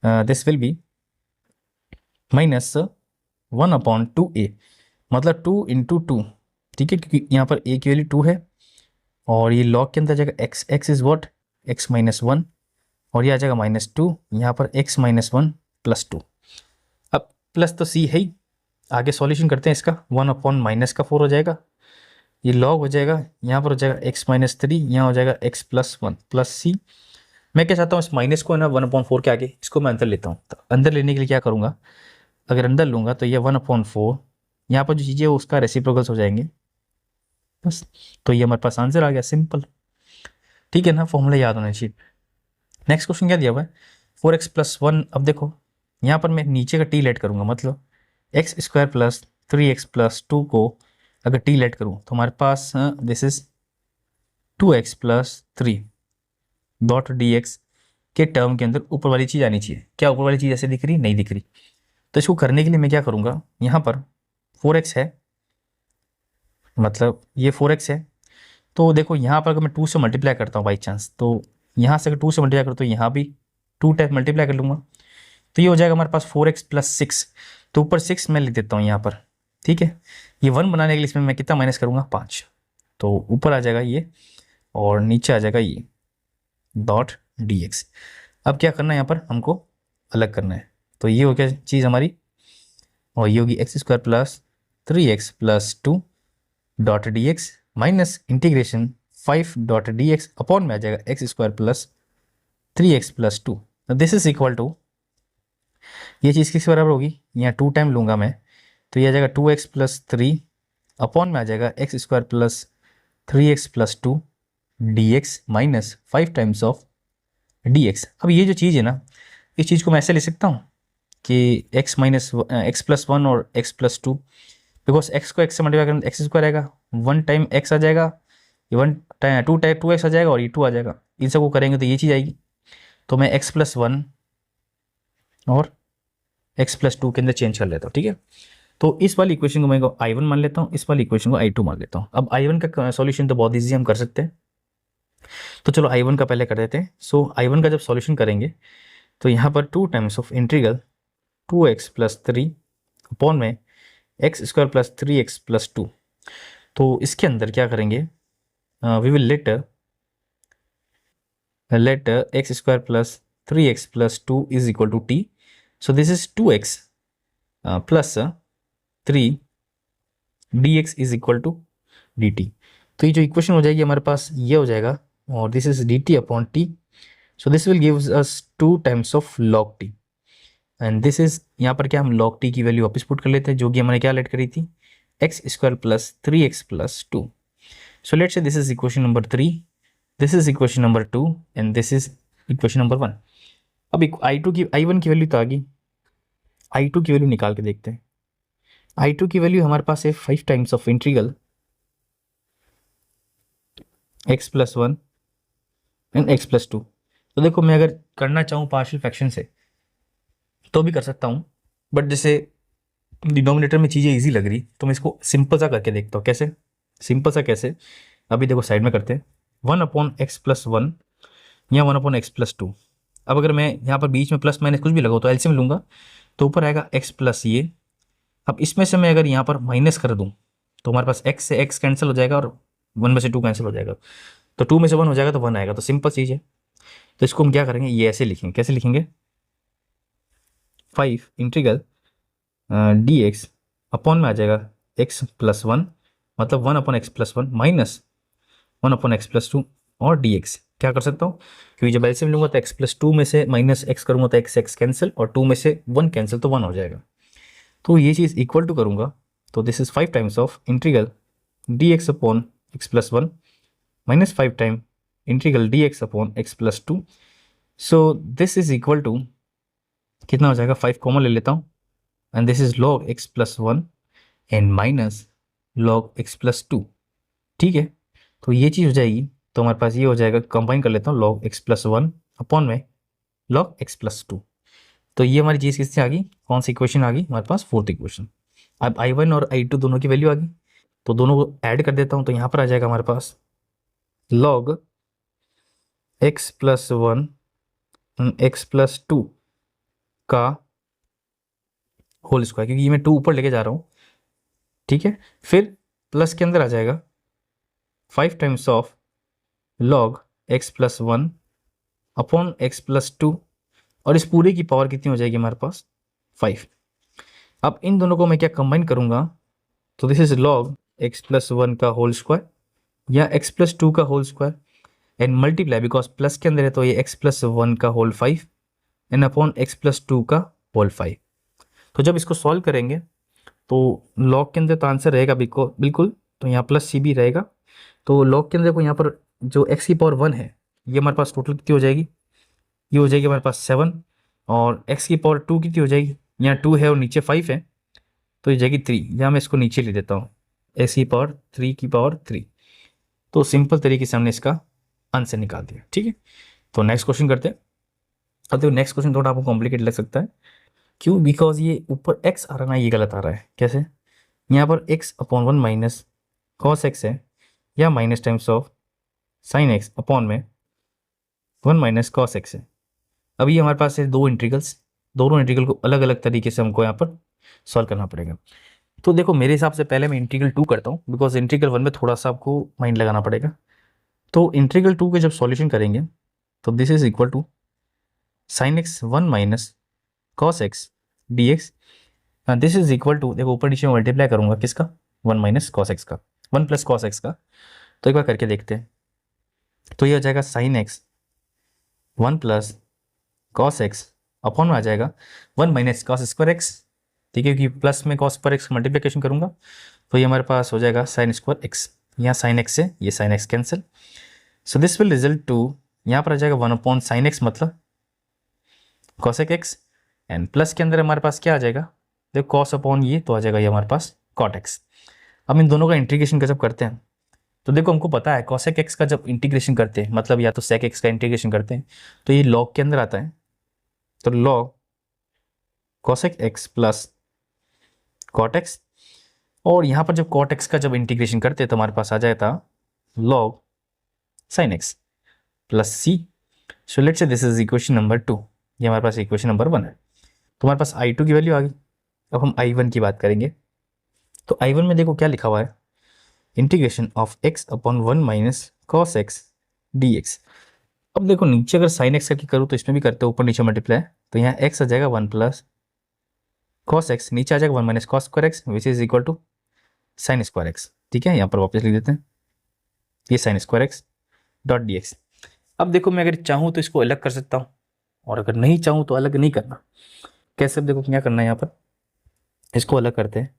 this will be 1/2a, मतलब 2 × 2, ठीक है, क्योंकि यहाँ पर a की वैल्यू 2 है और ये लॉग के अंदर जाएगा x, x is what, x-1, और ये आ जाएगा -2, यहाँ पर x-1 +2। अब प्लस तो c है ही, आगे सॉल्यूशन करते हैं इसका। 1/-4 हो जाएगा, ये लॉग हो जाएगा, यहाँ पर हो जाएगा x-3, यहाँ हो जाएगा x+1 प्लस c। मैं क्या चाहता हूँ, इस माइनस को है ना 1/4 के आगे इसको मैं अंदर लेता हूँ। तो अंदर लेने के लिए क्या करूँगा, अगर अंदर लूँगा तो ये 1/4, यहाँ पर जो चीज़ें उसका रेसिप्रोकल्स हो जाएंगे बस। तो ये हमारे पास आंसर आ गया, सिंपल, ठीक है ना, फॉर्मूला याद होना चाहिए। नेक्स्ट क्वेश्चन क्या दिया हुआ है, 4x+1। अब देखो यहाँ पर मैं नीचे का टी लेट करूँगा, मतलब x² + 3x+2 को अगर टी लेट करूँ तो हमारे पास this is 2x + 3 dot dx के टर्म के अंदर ऊपर वाली चीज़ आनी चाहिए। क्या ऊपर वाली चीज़ ऐसे दिख रही, नहीं दिख रही। तो इसको करने के लिए मैं क्या करूँगा, यहाँ पर 4x है, मतलब ये 4x है। तो देखो यहाँ पर अगर मैं 2 से मल्टीप्लाई करता हूँ बाई चांस, तो यहाँ से अगर 2 से मल्टीप्लाई करूँ तो यहाँ भी 2 टाइप मल्टीप्लाई कर लूँगा, तो ये हो जाएगा हमारे पास 4x + 6। तो ऊपर 6 मैं लिख देता हूँ यहाँ पर, ठीक है। ये 1 बनाने के लिए इसमें मैं कितना माइनस करूँगा, 5। तो ऊपर आ जाएगा ये और नीचे आ जाएगा ये डॉट dx। अब क्या करना है, यहाँ पर हमको अलग करना है। तो ये हो गया चीज़ हमारी, और ये होगी x² + 3x+2 dot dx minus integration 5 dot dx upon में आ जाएगा x² + 3x+2। This is equal to, ये चीज़ किस बराबर होगी, यहाँ 2 टाइम लूँगा मैं, तो ये आ जाएगा 2x + 3 अपॉन में आ जाएगा x² + 3x+2 dx minus 5 times of dx। अब ये जो चीज़ है ना, इस चीज़ को मैं ऐसे लिख सकता हूँ कि x-1 और x+2, बिकॉज x को x से मल्टीप्लाई करें तो x² आएगा, 1 टाइम x आ जाएगा, ये 1 टाइम 2x आ जाएगा और ये 2 आ जाएगा। इन सबको करेंगे तो ये चीज़ आएगी। तो मैं x+1 और x+2 के अंदर चेंज कर लेता हूँ, ठीक है। तो इस वाली इक्वेशन को मैं I1 मान लेता हूँ, इस वाली इक्वेशन को I2 मान लेता हूँ। अब I1 का सॉल्यूशन तो बहुत ईजी हम कर सकते हैं, तो चलो I1 का पहले कर देते हैं। सो I1 का जब सॉल्यूशन करेंगे तो यहाँ पर 2 times of integral 2x + 3 upon में x² + 3x+2। तो इसके अंदर क्या करेंगे, we will let x² + 3x+2 is equal to t। So this is 2x plus 3 dx is equal to dt। तो ये जो इक्वेशन हो जाएगी हमारे पास, ये हो जाएगा, और this is dt upon t। So this will gives us 2 times of log t, and this is, यहाँ पर क्या हम log t की वैल्यू वापस पुट कर लेते हैं, जो कि हमने क्या लेट करी थी, x² + 3x+2। So let's say this is equation number 3, this is equation number 2 and this is equation number 1। अब I1 की वैल्यू तो आ गई, I2 की वैल्यू निकाल के देखते हैं। I2 की वैल्यू हमारे पास है 5 times of integral x+1 and x+2। तो देखो मैं अगर करना चाहूँ पार्शियल फ्रैक्शन से तो भी कर सकता हूँ, बट जैसे डिनोमिनेटर में चीज़ें इजी लग रही तो मैं इसको सिंपल सा करके देखता हूँ। कैसे, सिंपल सा कैसे, अभी देखो साइड में करते हैं। 1/x+1 या 1/x+2। अब अगर मैं यहाँ पर बीच में प्लस माइनस कुछ भी लगाऊँ तो एलसीएम लूँगा तो ऊपर आएगा x प्लस ये। अब इसमें से मैं अगर यहाँ पर माइनस कर दूँ तो हमारे पास x से x कैंसिल हो जाएगा और 1/2 कैंसिल हो जाएगा, तो 2 में से 1 हो जाएगा तो 1 आएगा। तो सिंपल चीज़ है। तो इसको हम क्या करेंगे, ये ऐसे लिखेंगे, कैसे लिखेंगे, 5 इंटीग्रल dx अपॉन में आ जाएगा x+1, मतलब 1/x+1 माइनस 1/x+2 और dx। क्या कर सकता हूँ, क्योंकि जब एलसीएम लूँगा तो x+2 में से माइनस x करूँगा तो x कैंसिल, और 2 में से 1 कैंसिल तो 1 हो जाएगा। तो ये चीज़ इक्वल टू करूँगा तो this is 5 times of integral dx upon x+1 minus 5 time integral dx upon x+2। So this is equal to कितना हो जाएगा, 5 कॉमन ले लेता हूँ, and this is log x+1 and minus log x+2, ठीक है। तो ये चीज़ हो जाएगी, तो हमारे पास ये हो जाएगा, कंबाइन कर लेता हूँ, log x+1 अपॉन में log x+2। तो ये हमारी चीज़ किससे आ गई, कौन सी इक्वेशन आ गई हमारे पास, फोर्थ इक्वेशन। अब I1 और I2 दोनों की वैल्यू आ गई, तो दोनों को ऐड कर देता हूँ, तो यहाँ पर आ जाएगा हमारे पास log x+1 x+2 का होल स्क्वायर, क्योंकि ये मैं 2 ऊपर लेके जा रहा हूँ, ठीक है। फिर प्लस के अंदर आ जाएगा 5 times of log x plus 1 upon x plus 2, और इस पूरे की पावर कितनी हो जाएगी हमारे पास 5। अब इन दोनों को मैं क्या कंबाइन करूंगा, तो this is log x plus 1 का होल स्क्वायर या एक्स प्लस 2 का whole square and multiply, because plus के अंदर है तो ये एक्स प्लस 1 का whole 5 and upon x plus 2 का होल 5। तो जब इसको सॉल्व करेंगे तो लॉग के अंदर तो आंसर रहेगा बिल्कुल, तो यहाँ प्लस सी भी रहेगा। तो लॉग के अंदर को यहाँ पर जो एक्स की पावर 1 है, ये हमारे पास टोटल कितनी हो जाएगी, ये हो जाएगी हमारे पास 7, और एक्स की पावर 2 कितनी हो जाएगी, यहाँ 2 है और नीचे 5 है, तो ये जाएगी 3। यहाँ मैं इसको नीचे ले देता हूँ, एक्स की पावर 3 की पावर 3। तो सिंपल तरीके से हमने इसका आंसर निकाल दिया, ठीक है। तो नेक्स्ट क्वेश्चन करते हैं। अब देखो नेक्स्ट क्वेश्चन थोड़ा आपको कॉम्प्लिकेट लग सकता है, क्यों, बिकॉज ये ऊपर एक्स आ रहा है ना, ये गलत आ रहा है। कैसे, यहाँ पर x upon 1 minus cos x है, या minus times of sign x upon में 1 माइनस कॉस एक्स है। अब ये हमारे पास है दो इंटीग्रल्स, दोनों इंटीग्रल को अलग अलग तरीके से हमको यहाँ पर सॉल्व करना पड़ेगा। तो देखो मेरे हिसाब से पहले मैं इंटीग्रल 2 करता हूँ, बिकॉज इंटीग्रल 1 में थोड़ा सा आपको माइंड लगाना पड़ेगा। तो इंटीग्रल 2 के जब सॉल्यूशन करेंगे तो this is equal to sine x 1 minus cos x d x, this is equal to, देखो ऊपर नीचे मल्टीप्लाई करूंगा किसका, 1 माइनस कॉस एक्स का, 1 प्लस कॉस एक्स का। तो एक बार करके देखते हैं, तो ये हो जाएगा sign x 1 plus cos x upon में आ जाएगा 1 माइनस कॉस स्क्वायर एक्स, ठीक है, क्योंकि प्लस में कॉस पर एक्स मल्टीप्लिकेशन करूंगा, तो ये हमारे पास हो जाएगा साइन स्क्वायर एक्स। यहाँ साइन एक्स से ये sine x cancel, so this will result to, यहाँ पर आ जाएगा 1 अपॉन साइन एक्स मतलब कॉसेक एक्स, एंड प्लस के अंदर हमारे पास क्या आ जाएगा, देखो कॉस अपॉन ये तो आ जाएगा ये हमारे पास कॉट एक्स। अब इन दोनों का इंटीग्रेशन का जब करते हैं तो देखो हमको पता है कॉसेक एक्स का जब इंटीग्रेशन करते हैं, मतलब या तो सेक एक्स का इंटीग्रेशन करते हैं तो ये लॉग के अंदर आता है, तो log cosec x plus cot x, और यहाँ पर जब कॉट एक्स का जब इंटीग्रेशन करते हैं तो हमारे पास आ जाता log sine x plus c. So let's say this is equation number 2, ये हमारे पास इक्वेशन नंबर 1 है। तो हमारे पास I2 की वैल्यू आ गई। अब हम I1 की बात करेंगे, तो I1 में देखो क्या लिखा हुआ है, integration of x upon 1 minus cos x d x. अब देखो नीचे अगर साइन एक्स करके करूँ तो इसमें भी करते हो ऊपर नीचे मल्टीप्लाई, तो यहाँ x आ जाएगा 1 प्लस कॉस एक्स, नीचे आ जाएगा 1 minus cos square x which is equal to sine square x, ठीक है। यहाँ पर वापस लिख देते हैं ये sine square x dot d x. अब देखो मैं अगर चाहूँ तो इसको अलग कर सकता हूँ, और अगर नहीं चाहूँ तो अलग नहीं करना। कैसे, अब देखो क्या करना है, यहाँ पर इसको अलग करते हैं,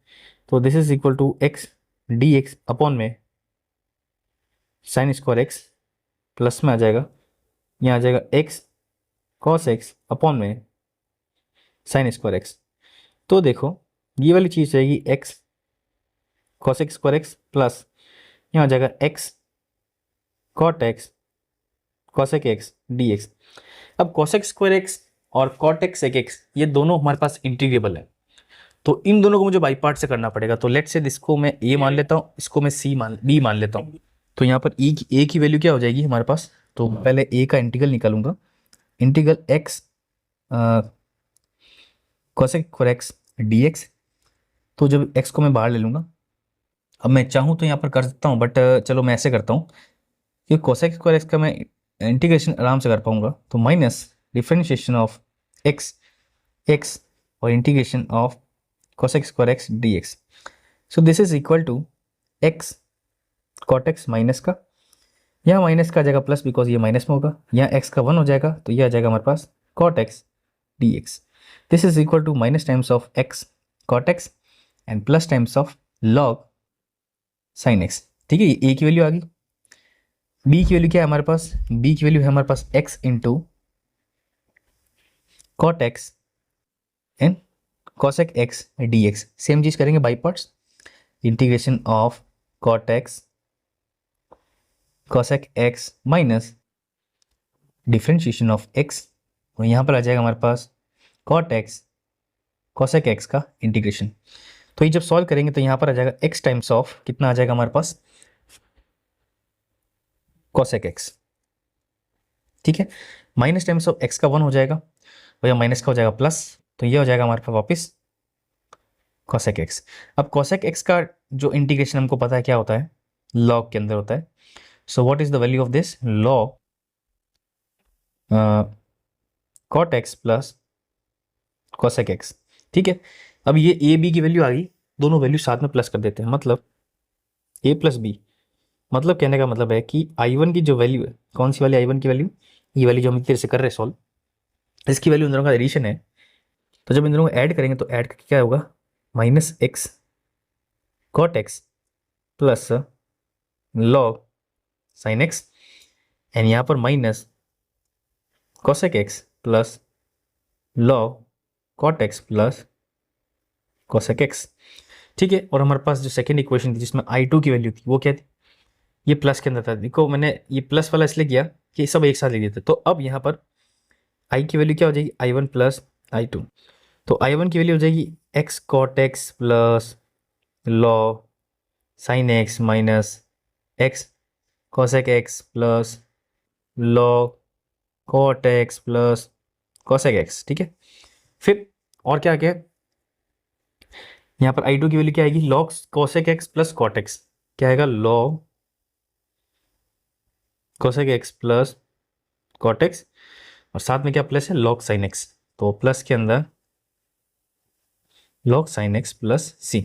तो this is equal to x d x upon में साइन स्क्वायर एक्स, प्लस में आ जाएगा, यहाँ आ जाएगा एक्स कॉस एक्स अपॉन में साइन स्क्वायर एक्स। तो देखो ये वाली चीज़ रहेगी x cos x square x plus यहाँ आ जाएगा x cot x cosec x d x. अब कॉसेक स्क्वायर एक्स और कॉट एक्स सेक एक्स ये दोनों हमारे पास इंटीग्रेबल है, तो इन दोनों को मुझे बाई पार्ट से करना पड़ेगा। तो लेट्स से इसको मैं ए मान लेता हूँ, इसको मैं बी मान लेता हूँ। तो यहाँ पर ए की वैल्यू क्या हो जाएगी हमारे पास, तो पहले ए का इंटीग्रल निकालूंगा, integral x cosec square x d x. तो जब एक्स को मैं बाहर ले लूँगा, अब मैं चाहूँ तो यहाँ पर कर सकता हूँ, बट चलो मैं ऐसे करता हूँ कि कोसेक स्क्वायर एक्स का मैं इंटीग्रेशन आराम से कर पाऊंगा, तो minus differentiation of x x और integration of cosec square x d x. So this is equal to x cot x minus का, यहाँ माइनस का आ जाएगा प्लस बिकॉज ये माइनस में होगा, यहाँ एक्स का 1 हो जाएगा तो ये आ जाएगा हमारे पास cot x d x. This is equal to minus times of x cot x and plus times of log sine x, ठीक है। ये ए की वैल्यू आ गई। बी की वैल्यू क्या है हमारे पास, बी की वैल्यू है हमारे पास x into cot x and cosec x d x. Same चीज करेंगे by parts, integration of cot x cosec x minus differentiation of x, और यहाँ पर आ जाएगा हमारे पास कॉट एक्स कॉसेक एक्स का इंटीग्रेशन। तो ये जब सॉल्व करेंगे तो यहाँ पर आ जाएगा एक्स टाइम्स ऑफ कितना आ जाएगा हमारे पास कॉसेक एक्स, ठीक है। माइनस टाइम्स ऑफ एक्स का 1 हो जाएगा और यह माइनस का हो जाएगा प्लस, तो ये हो जाएगा हमारे पास वापस cosec x। अब cosec x का जो इंटीग्रेशन हमको पता है क्या होता है, log के अंदर होता है। So what is the value of this, log cot x plus cosec x। ठीक है, अब ये ए बी की वैल्यू आ गई, दोनों वैल्यू साथ में प्लस कर देते हैं, मतलब ए प्लस बी। मतलब कहने का मतलब है कि I1 की जो वैल्यू है, कौन सी वाली I1 की वैल्यू, ये वैल्यू जो हम इतने से कर रहे हैं सॉल्व, इसकी वैल्यू इन दोनों का एडिशन है। तो जब इन दोनों को ऐड करेंगे तो ऐड करके क्या होगा, minus x cot x plus log sine x, and यहाँ पर minus cosec x plus log cot x plus cosec x. ठीक है, और हमारे पास जो सेकेंड इक्वेशन थी जिसमें I2 की वैल्यू थी वो क्या थी, ये प्लस के अंदर था। देखो मैंने ये प्लस वाला इसलिए किया कि सब एक साथ ले लिए थे। तो अब यहाँ पर आई की वैल्यू क्या हो जाएगी, I1 प्लस I2। तो I1 की वैल्यू हो जाएगी x cot x plus log sine x minus x cosec x plus log cot x plus cosec x. ठीक है, फिर और क्या क्या यहाँ पर I2 की वैल्यू क्या आएगी, log cosec x plus cot x, क्या आएगा log cosec x plus cot x, और साथ में क्या प्लस है लॉग साइन एक्स। तो प्लस के अंदर log sine x plus c,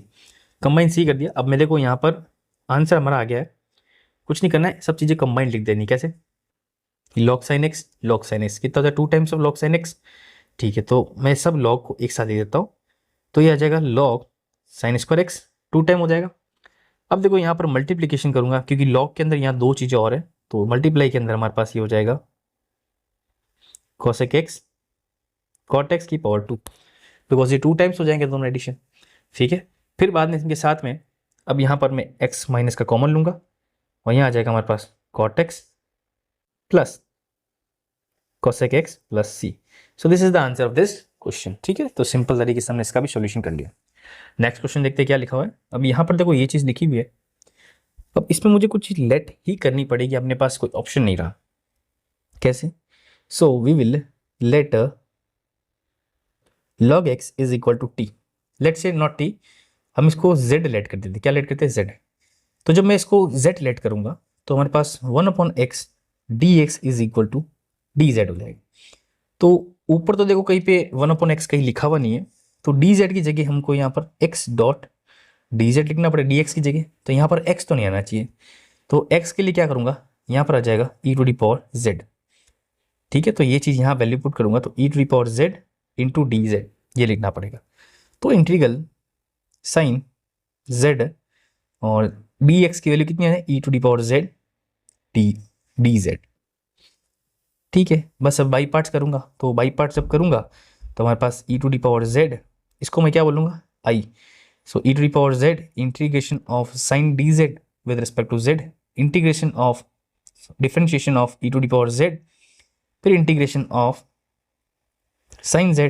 combine c कर दिया। अब मेरे को यहाँ पर आंसर हमारा आ गया है, कुछ नहीं करना है, सब चीज़ें कंबाइन लिख देनी। कैसे, लॉग साइन एक्स कितना होता है, 2 times of log sine x. ठीक है, तो मैं सब लॉग को एक साथ लिख देता हूँ, तो ये आ जाएगा log sign square x, 2 time हो जाएगा। अब देखो यहाँ पर मल्टीप्लीकेशन करूंगा क्योंकि लॉग के अंदर यहाँ 2 चीज़ें और है, तो मल्टीप्लाई के अंदर हमारे पास ये हो जाएगा कोसेक एक्स कॉट एक्स की पावर 2, बिकॉज ये 2 टाइम्स हो जाएंगे दोनों एडिशन। ठीक है, फिर बाद में इनके साथ में अब यहाँ पर मैं x माइनस का कॉमन लूंगा, और यहाँ आ जाएगा हमारे पास cot x plus cosec x plus c. So this is the answer of this question. ठीक है, तो सिंपल तरीके से हमने इसका भी सॉल्यूशन कर लिया। नेक्स्ट क्वेश्चन देखते हैं क्या लिखा हुआ है। अब यहाँ पर देखो ये चीज़ लिखी हुई है, अब इसमें मुझे कुछ लेट ही करनी पड़ेगी, अपने पास कोई ऑप्शन नहीं रहा। कैसे, so we will let log x is equal to t, let से नॉट टी, हम इसको z लेट कर देते, क्या लेट करते हैं z। तो जब मैं इसको z लेट करूंगा तो हमारे पास 1/x dx is equal to dz हो जाएगा। तो ऊपर तो देखो कहीं पे 1/x कहीं लिखा हुआ नहीं है, तो dz की जगह हमको यहाँ पर x डॉट dz लिखना पड़ेगा dx की जगह, तो यहाँ पर x तो नहीं आना चाहिए। तो x के लिए क्या करूँगा, यहाँ पर आ जाएगा e to the power z। ठीक है, तो ये चीज़ यहाँ वैल्यू पुट करूँगा तो e to the power z into d z ये लिखना पड़ेगा। तो इंटीग्रल साइन z और dx की वैल्यू कितनी है, e to the power z d z. ठीक है, बस अब बाई पार्ट्स करूँगा, तो बाई पार्ट्स जब करूँगा तो हमारे पास e to the power z, इसको मैं क्या बोलूँगा i। सो e to the power z integration of sine d z with respect to z, integration of differentiation of e to the power z, फिर integration of sine z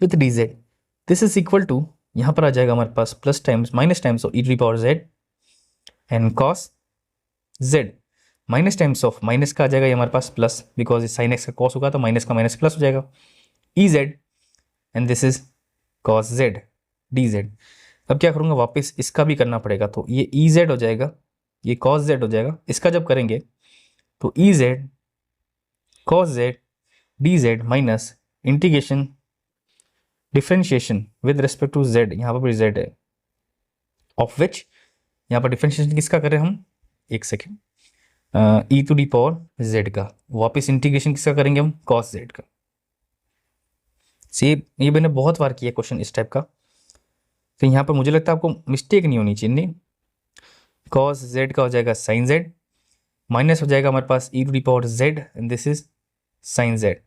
with d z. This is equal to, यहाँ पर आ जाएगा हमारे पास plus times minus times of e to the power z and cos z, minus times of minus का आ जाएगा ये हमारे पास प्लस, बिकॉज साइन एक्स का कॉस होगा तो माइनस का माइनस प्लस हो जाएगा E Z, and this is cos z d Z. अब क्या करूँगा, वापस इसका भी करना पड़ेगा, तो ये ई जेड हो जाएगा, ये कॉस जेड हो जाएगा। इसका जब करेंगे तो e z cos z d z minus integration differentiation with respect to z, यहाँ पर भी जेड है, ऑफ विच यहाँ पर डिफ्रेंशिएशन किसका करें हम, एक second, e to the power z का, वापस इंटीग्रेशन किसका करेंगे हम, कॉस जेड का। सेम ये मैंने बहुत बार किया क्वेश्चन इस टाइप का, तो यहाँ पर मुझे लगता है आपको मिस्टेक नहीं होनी चाहिए। नहीं, कॉस जेड का हो जाएगा साइन जेड, माइनस हो जाएगा हमारे पास e to the power z and this is sine z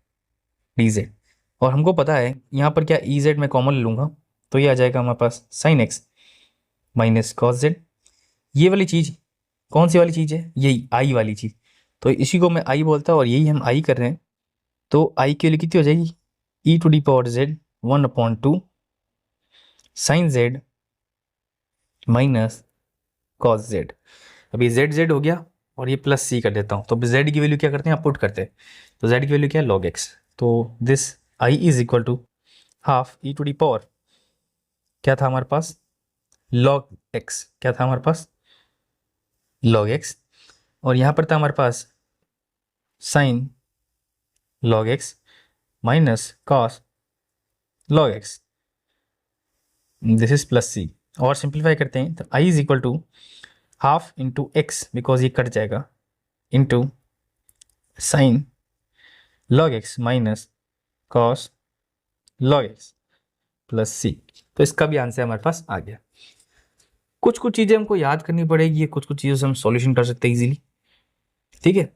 d z. और हमको पता है यहाँ पर क्या ई जेड मैं कॉमन लूँगा तो ये आ जाएगा हमारे पास sine x minus cos z. ये वाली चीज़ कौन सी वाली चीज़ है, यही आई वाली चीज़, तो इसी को मैं आई बोलता हूँ और यही हम आई कर रहे हैं। तो आई के लिए कितनी हो जाएगी, e to the power z 1/2 sine z minus cos z. अब ये जेड जेड हो गया और ये प्लस सी कर देता हूँ, तो जेड की वैल्यू क्या करते हैं, आप पुट करते हैं, तो जेड की वैल्यू क्या है लॉग एक्स। तो this I is equal to half e to the power क्या था हमारे पास, लॉग एक्स, क्या था हमारे पास, लॉग एक्स, और यहाँ पर था हमारे पास sine log x minus cos log x, this is plus c. और सिंप्लीफाई करते हैं तो I is equal to half into x, because ये कट जाएगा, into sine log x minus cos log x plus सी। तो इसका भी आंसर हमारे पास आ गया। कुछ कुछ चीज़ें हमको याद करनी पड़ेगी, कुछ कुछ चीज़ों से हम सॉल्यूशन कर सकते हैं इजीली, ठीक है।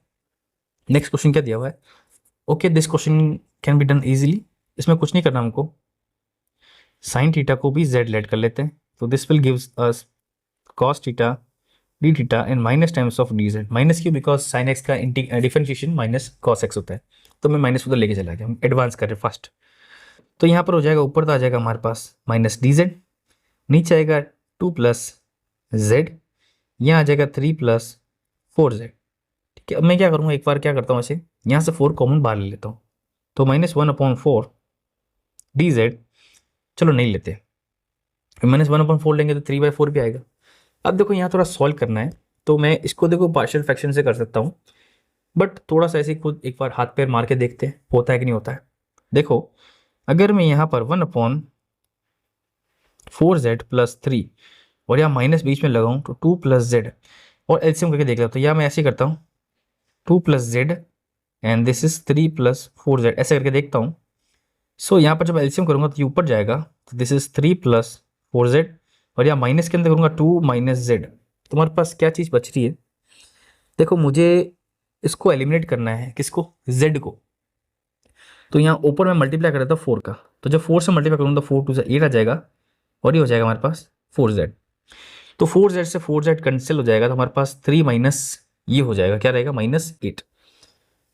नेक्स्ट क्वेश्चन क्या दिया हुआ है, okay this question can be done easily. इसमें कुछ नहीं करना हमको, साइन थीटा को भी जेड लेट कर लेते हैं, तो this will gives us cos theta D theta and minus times of D z, minus क्यों, बिकॉज साइन एक्स का डिफरेंशिएशन माइनस कॉस एक्स होता है, तो मैं माइनस उधर लेके चला गया, हम एडवांस कर रहे हैं फर्स्ट। तो यहाँ पर हो जाएगा, ऊपर तो आ जाएगा हमारे पास माइनस डी जेड, नीचे आएगा 2 प्लस जेड, यहाँ आ जाएगा 3 प्लस 4 जेड, ठीक है। अब मैं क्या करूँगा, एक बार क्या करता हूँ ऐसे, यहाँ से 4 कॉमन बाहर ले लेता हूँ, तो -1/4 डी जेड, चलो नहीं लेते, -1/4 लेंगे तो 3/4 भी आएगा। अब देखो यहाँ थोड़ा सॉल्व करना है, तो मैं इसको देखो पार्शियल फ्रैक्शन से कर सकता हूँ, बट थोड़ा सा ऐसे खुद एक बार हाथ पैर मार के देखते हैं होता है कि नहीं होता है। देखो अगर मैं यहाँ पर 1/4z प्लस 3 और यहाँ माइनस बीच में लगाऊँ तो 2 प्लस जेड, और एलसीएम करके देख लेता हूँ, या मैं ऐसे करता हूँ 2 plus Z and this is 3 plus 4z, ऐसे करके देखता हूँ। सो यहाँ पर जब एलसीएम करूँगा तो ये ऊपर जाएगा, तो दिस इज 3 प्लस 4z, और यहाँ माइनस के अंदर करूँगा 2 माइनस जेड, तुम्हारे पास क्या चीज़ बच रही है। देखो मुझे इसको एलिमिनेट करना है, किसको, z को, तो यहाँ ऊपर मैं मल्टीप्लाई कर देता हूँ 4 का, तो जब 4 से मल्टीप्लाई करूँगा तो 4 2 से 8 आ जाएगा, और ये हो जाएगा हमारे पास 4z, तो 4z से 4z कैंसिल हो जाएगा, तो हमारे पास 3 माइनस ये हो जाएगा, क्या रहेगा, -8।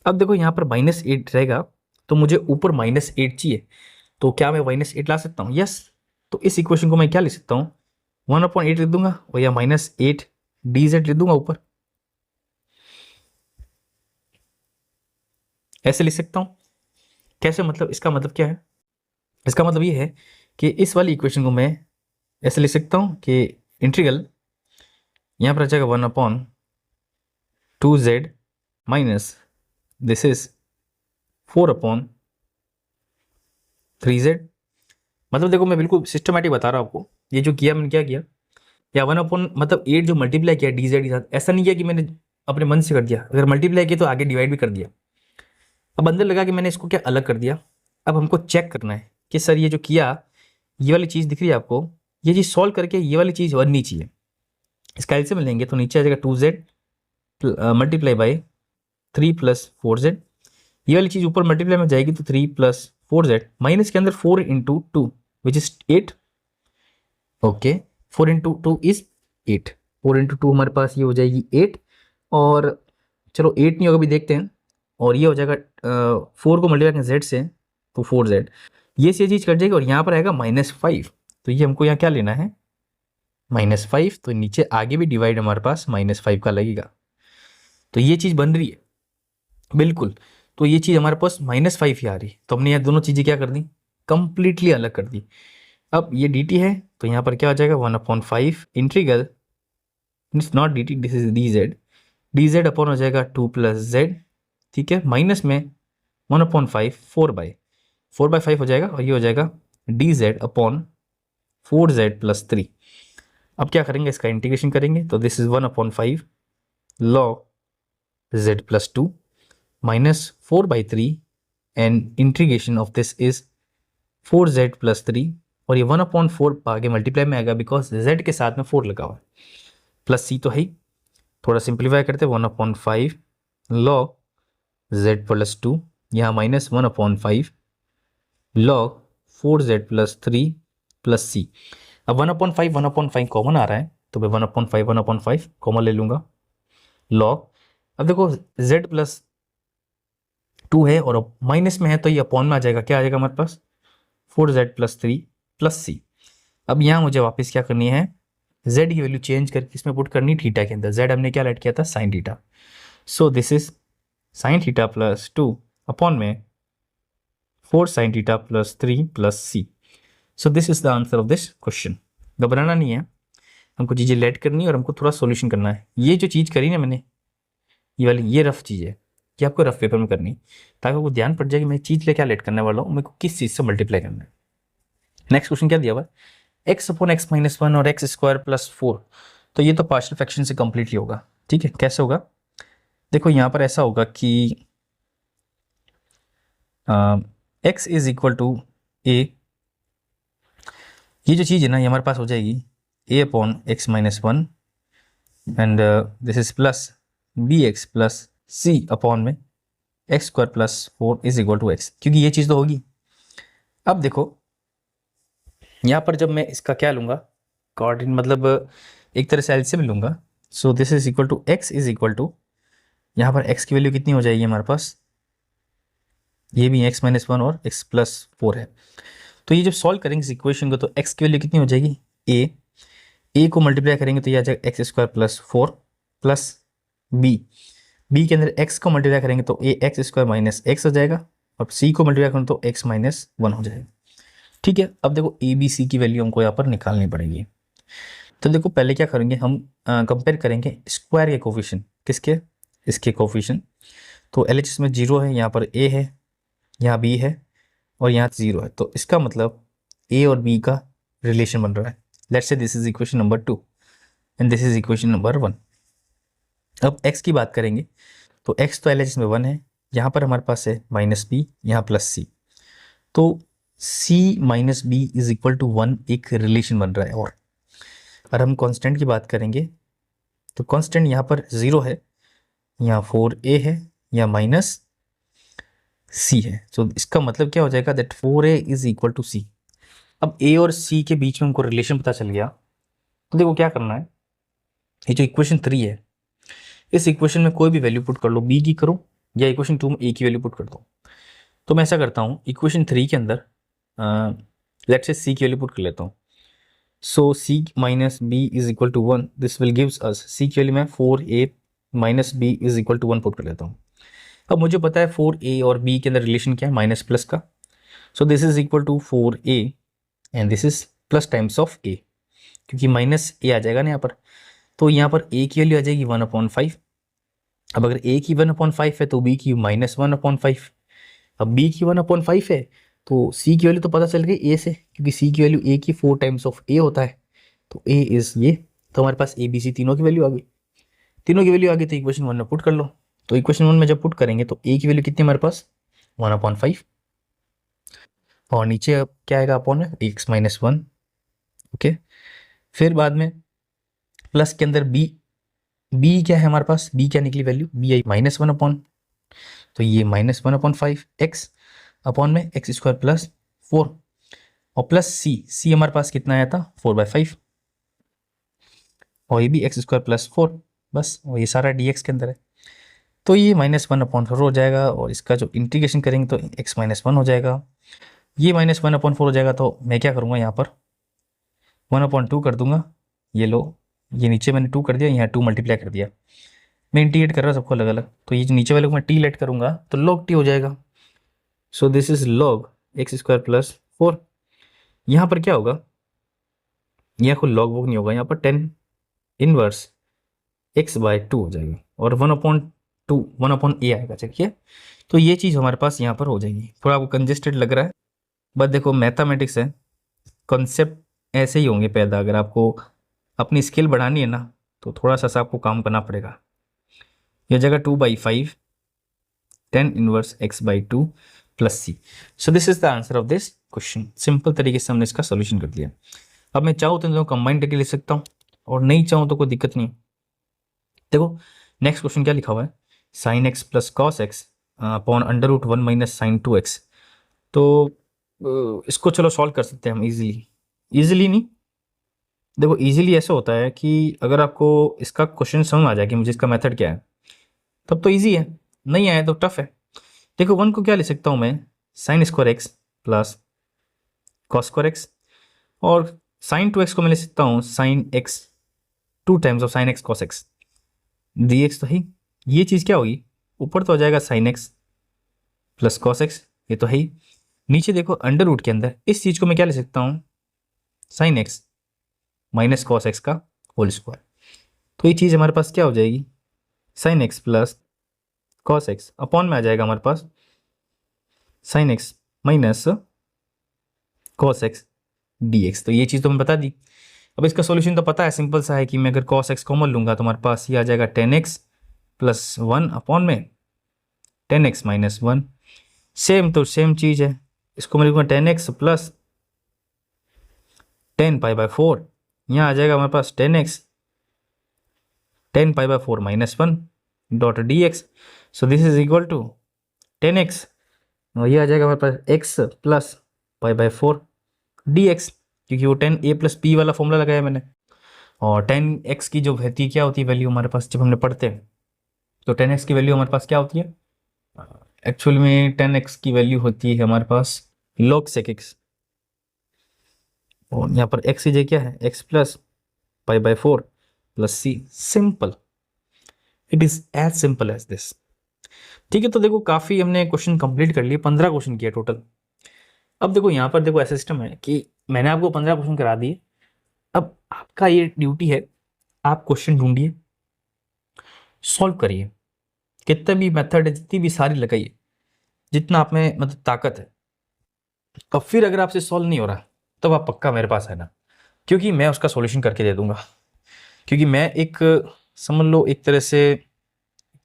अब देखो यहाँ पर -8 रहेगा, तो मुझे ऊपर -8 चाहिए, तो क्या मैं -8 ला सकता हूँ, यस। तो इस इक्वेशन को मैं क्या लिख सकता हूँ, 1/8 लिख दूंगा, और या -8 dz लिख दूंगा ऊपर, ऐसे लिख सकता हूँ। कैसे, मतलब इसका मतलब क्या है, इसका मतलब ये है कि इस वाली इक्वेशन को मैं ऐसे लिख सकता हूँ कि इंटीग्रल यहाँ पर आ जाएगा 1/2z minus this is 4/3z। मतलब देखो मैं बिल्कुल सिस्टमैटिक बता रहा हूँ आपको, ये जो किया मैंने क्या किया, या 1/, मतलब 8 जो मल्टीप्लाई किया dz के साथ, ऐसा नहीं किया कि मैंने अपने मन से कर दिया, अगर मल्टीप्लाई किया तो आगे डिवाइड भी कर दिया। अब अंदर लगा कि मैंने इसको क्या अलग कर दिया। अब हमको चेक करना है कि सर ये जो किया, ये वाली चीज़ दिख रही है आपको, ये चीज़ सॉल्व करके ये वाली चीज़ बननी चाहिए। इसका एलसीएम लेंगे तो नीचे आ जाएगा 2z multiply by 3 plus 4z, ये वाली चीज़ ऊपर मल्टीप्लाई में जाएगी तो 3 प्लस 4z, माइनस के अंदर 4 into 2 which is 8, okay 4 into 2 is 8, 4 into 2 हमारे पास ये हो जाएगी 8, और चलो 8 नहीं होगा, अभी देखते हैं, और ये हो जाएगा 4 को मल्टीप्लाई करें जेड से तो 4z, ये चीज़ कट जाएगी, और यहाँ पर आएगा -5, तो ये हमको यहाँ क्या लेना है, -5, तो नीचे आगे भी डिवाइड हमारे पास -5 का लगेगा, तो ये चीज़ बन रही है बिल्कुल, तो ये चीज़ हमारे पास -5 ही आ रही है, तो हमने यहाँ दोनों चीज़ें क्या कर दी, कंप्लीटली अलग कर दी। अब ये dt है, तो यहाँ पर क्या हो जाएगा 1/5 integral, it's not dt, this is dz upon हो जाएगा 2 प्लस जेड, ठीक है, माइनस में 1/5 4/5 हो जाएगा, और ये हो जाएगा dz अपॉन 4z प्लस 3। अब क्या करेंगे, इसका इंटीग्रेशन करेंगे, तो this is 1/5 log z plus 2 minus 4/3 and integration of this is 4z plus 3, और ये 1/4 आगे मल्टीप्लाई में आएगा बिकॉज z के साथ में 4 लगा हुआ है, प्लस c तो है ही, थोड़ा सिंप्लीफाई करते 1/5 log z प्लस 2, यहाँ minus 1/5 log 4z plus 3 plus c। अब 1/5 कॉमन आ रहा है, तो मैं 1/5 कॉमन ले लूँगा, log, अब देखो z प्लस 2 है और माइनस में है, तो ये अपॉन में आ जाएगा, क्या आ जाएगा हमारे पास 4z प्लस 3 प्लस c। अब यहाँ मुझे वापस क्या करनी है, z की वैल्यू चेंज करके इसमें पुट करनी थीटा के अंदर, z हमने क्या लेट किया था, sine theta, so this is sine theta plus 2 upon में 4 sine theta plus 3 plus c। So this is the answer of this question. घबराना नहीं है, हमको चीज़ें लेट करनी है और हमको थोड़ा सॉल्यूशन करना है। ये जो चीज़ करी ना मैंने, ये वाली ये रफ चीज़ है, ये आपको रफ पेपर में करनी है, ताकि आपको ध्यान पड़ जाए कि मैं चीज़ ले क्या लेट करने वाला हूँ, मेरे को किस चीज़ से मल्टीप्लाई करना है। नेक्स्ट क्वेश्चन क्या दिया हुआ है, x upon x minus one और एक्स स्क्वायर प्लस फोर। तो ये तो पार्शियल फ्रैक्शन से कंप्लीटली होगा। ठीक है, कैसे होगा, देखो यहाँ पर ऐसा होगा कि एक्स इज इक्वल टू ए, ये जो चीज़ है ना ये हमारे पास हो जाएगी a upon x minus one and this is plus b x plus c upon में x square plus four is equal to x, क्योंकि ये चीज़ तो होगी। अब देखो यहाँ पर जब मैं इसका क्या लूँगा, कोऑर्डिनेट मतलब एक तरह से एलसीएम लूँगा। So this is equal to x is equal to, यहाँ पर एक्स की वैल्यू कितनी हो जाएगी हमारे पास, ये भी एक्स माइनस वन और एक्स प्लस फोर है। तो ये जब सॉल्व करेंगे इस इक्वेशन को तो एक्स की वैल्यू कितनी हो जाएगी, ए को मल्टीप्लाई करेंगे तो ये आ जाएगा x square plus four plus b के अंदर एक्स को मल्टीप्लाई करेंगे तो a x square minus x हो जाएगा, और सी को मल्टीप्लाई करेंगे तो एक्स माइनस वन हो जाएगा। ठीक है, अब देखो ए बी सी की वैल्यू हमको यहाँ पर निकालनी पड़ेगी। तो देखो पहले क्या करेंगे हम, कंपेयर करेंगे स्क्वायर के कोफिशिएंट, किसके, इसके कोफिशिएंट। तो एलएचएस में जीरो है, यहाँ पर ए है, यहाँ बी है और यहाँ जीरो है, तो इसका मतलब ए और बी का रिलेशन बन रहा है। Let's say this is equation number 2 and this is equation number 1। अब x की बात करेंगे तो x तो एलएचएस में 1 है, यहाँ पर हमारे पास है माइनस बी, यहाँ प्लस सी, तो c minus b is equal to 1 एक रिलेशन बन रहा है। और अगर हम कांस्टेंट की बात करेंगे तो कांस्टेंट यहाँ पर 0 है, यहाँ 4a है, यहाँ माइनस सी है, तो इसका मतलब क्या हो जाएगा that 4a is equal to c. अब a और c के बीच में हमको रिलेशन पता चल गया, तो देखो क्या करना है, ये जो इक्वेशन 3 है इस इक्वेशन में कोई भी वैल्यू पुट कर लो, b की करो या इक्वेशन 2 में a की वैल्यू पुट कर दो। तो मैं ऐसा करता हूँ, इक्वेशन 3 के अंदर लेट्स से c की वैल्यू पुट कर लेता हूँ। So c minus b is equal to 1, this will gives us, c की वैल्यू मैं 4a minus b is equal to 1 put कर लेता हूँ। अब मुझे पता है 4a और b के अंदर रिलेशन क्या है, माइनस प्लस का। So this is equal to 4a and this is plus times of a, क्योंकि माइनस a आ जाएगा ना यहाँ पर, तो यहाँ पर a की वैल्यू आ जाएगी 1/5। अब अगर a की 1/5 है तो b की माइनस 1/5। अब b की 1/5 है तो c की वैल्यू तो पता चल गई a से, क्योंकि c की वैल्यू a की 4 टाइम्स ऑफ a होता है, तो a इज ये। तो हमारे पास a b c तीनों की वैल्यू आ गई, तीनों की वैल्यू आ गई तो इक्वेशन 1 में पुट कर लो। तो इक्वेशन 1 में जब पुट करेंगे तो a की वैल्यू कितनी हमारे पास 1/5, और नीचे अब क्या आएगा अपॉन में एक्स माइनस वन। ओके, फिर बाद में प्लस के अंदर b क्या है हमारे पास, b क्या निकली वैल्यू, b आई माइनस 1/, तो ये माइनस 1/5 एक्स अपॉन में एक्स स्क्वायर प्लस 4, और प्लस c हमारे पास कितना आया था 4/5, और ये भी एक्स स्क्वायर प्लस 4, बस, और ये सारा dx के अंदर है। तो ये -1/4 हो जाएगा, और इसका जो इंटीग्रेशन करेंगे तो x माइनस 1 हो जाएगा, ये -1/4 हो जाएगा। तो मैं क्या करूँगा यहाँ पर 1/2 कर दूंगा, ये लो, ये नीचे मैंने 2 कर दिया, यहाँ 2 मल्टीप्लाई कर दिया, मैं इंटीग्रेट कर रहा हूँ सबको अलग अलग, तो ये जो नीचे वाले को मैं टी लेट करूँगा तो log t हो जाएगा। सो this is log x square plus 4। यहाँ पर क्या होगा, यहाँ कोई log वोग नहीं होगा, यहाँ पर 10 इनवर्स x/2 हो जाएगी, और 1/2 1/a आएगा, चलिए। तो ये चीज़ हमारे पास यहाँ पर हो जाएगी। थोड़ा आपको कंजेस्टेड लग रहा है, बट देखो मैथमेटिक्स है, कॉन्सेप्ट ऐसे ही होंगे पैदा। अगर आपको अपनी स्किल बढ़ानी है ना तो थोड़ा सा आपको काम करना पड़ेगा। यह जगह 2/5 10 inverse x/2 plus c. So this is the answer of this question. Simple तरीके से हमने इसका सोल्यूशन कर दिया। अब मैं चाहूँ तो इन दोनों कंबाइन करके लिख सकता हूँ, और नहीं चाहूँ तो कोई दिक्कत नहीं। देखो नेक्स्ट क्वेश्चन क्या लिखा हुआ है, sine x plus cos x upon √1 minus sine 2x। तो इसको चलो सॉल्व कर सकते हैं हम इजीली नहीं, देखो इजीली ऐसे होता है कि अगर आपको इसका क्वेश्चन समझ आ जाए कि मुझे इसका मेथड क्या है तब तो इजी है, नहीं आया तो टफ है। देखो 1 को क्या लिख सकता हूँ मैं, sine square x plus cos square x, और साइन 2x को मैं लिख सकता हूँ sine x 2 times of sine x cos x dx। तो है ये चीज़ क्या होगी, ऊपर तो हो जाएगा sign x plus cos x, ये तो है ही। नीचे देखो अंडर रूट के अंदर इस चीज़ को मैं क्या ले सकता हूँ, sine x minus cos x का होल स्क्वायर। तो ये चीज़ हमारे पास क्या हो जाएगी, sine x plus cos x upon में आ जाएगा हमारे पास sine x minus cos x d x. तो ये चीज़ तो हमें बता दी। अब इसका सॉल्यूशन तो पता है, सिंपल सा है कि मैं अगर कॉस एक्स कॉमन लूँगा तो हमारे पास ये आ जाएगा ten x plus one upon में ten x minus one. Same तो सेम चीज़ है, इसको मैं लिखूँगा ten x plus ten pi by four. यहाँ आ जाएगा हमारे पास ten x ten pi by four minus one dot d x. So this is equal to ten x और ये आ जाएगा हमारे पास x plus pi by four d x, क्योंकि वो टेन ए प्लस पी वाला फॉर्मूला लगाया मैंने। और टेन एक्स की जो होती है क्या होती है वैल्यू हमारे पास जब हमने पढ़ते हैं, तो टेन एक्स की वैल्यू हमारे पास क्या होती है, एक्चुअल में टेन एक्स की वैल्यू होती है हमारे पास log sec x। और यहाँ पर एक्स की जगह क्या है, x plus pi by four plus c. Simple, it is as simple as this. ठीक है, तो देखो काफ़ी हमने क्वेश्चन कंप्लीट कर लिए, 15 क्वेश्चन किया टोटल। अब देखो यहाँ पर देखो ऐसा सिस्टम है कि मैंने आपको 15 क्वेश्चन करा दिए। अब आपका ये ड्यूटी है, आप क्वेश्चन ढूंढिए, सॉल्व करिए, कितने भी मेथड है जितनी भी सारी लगाइए, जितना आप में मतलब ताकत है। अब फिर अगर आपसे सॉल्व नहीं हो रहा तब आप पक्का मेरे पास है ना, क्योंकि मैं उसका सॉल्यूशन करके दे दूंगा। क्योंकि मैं एक समझ लो एक तरह से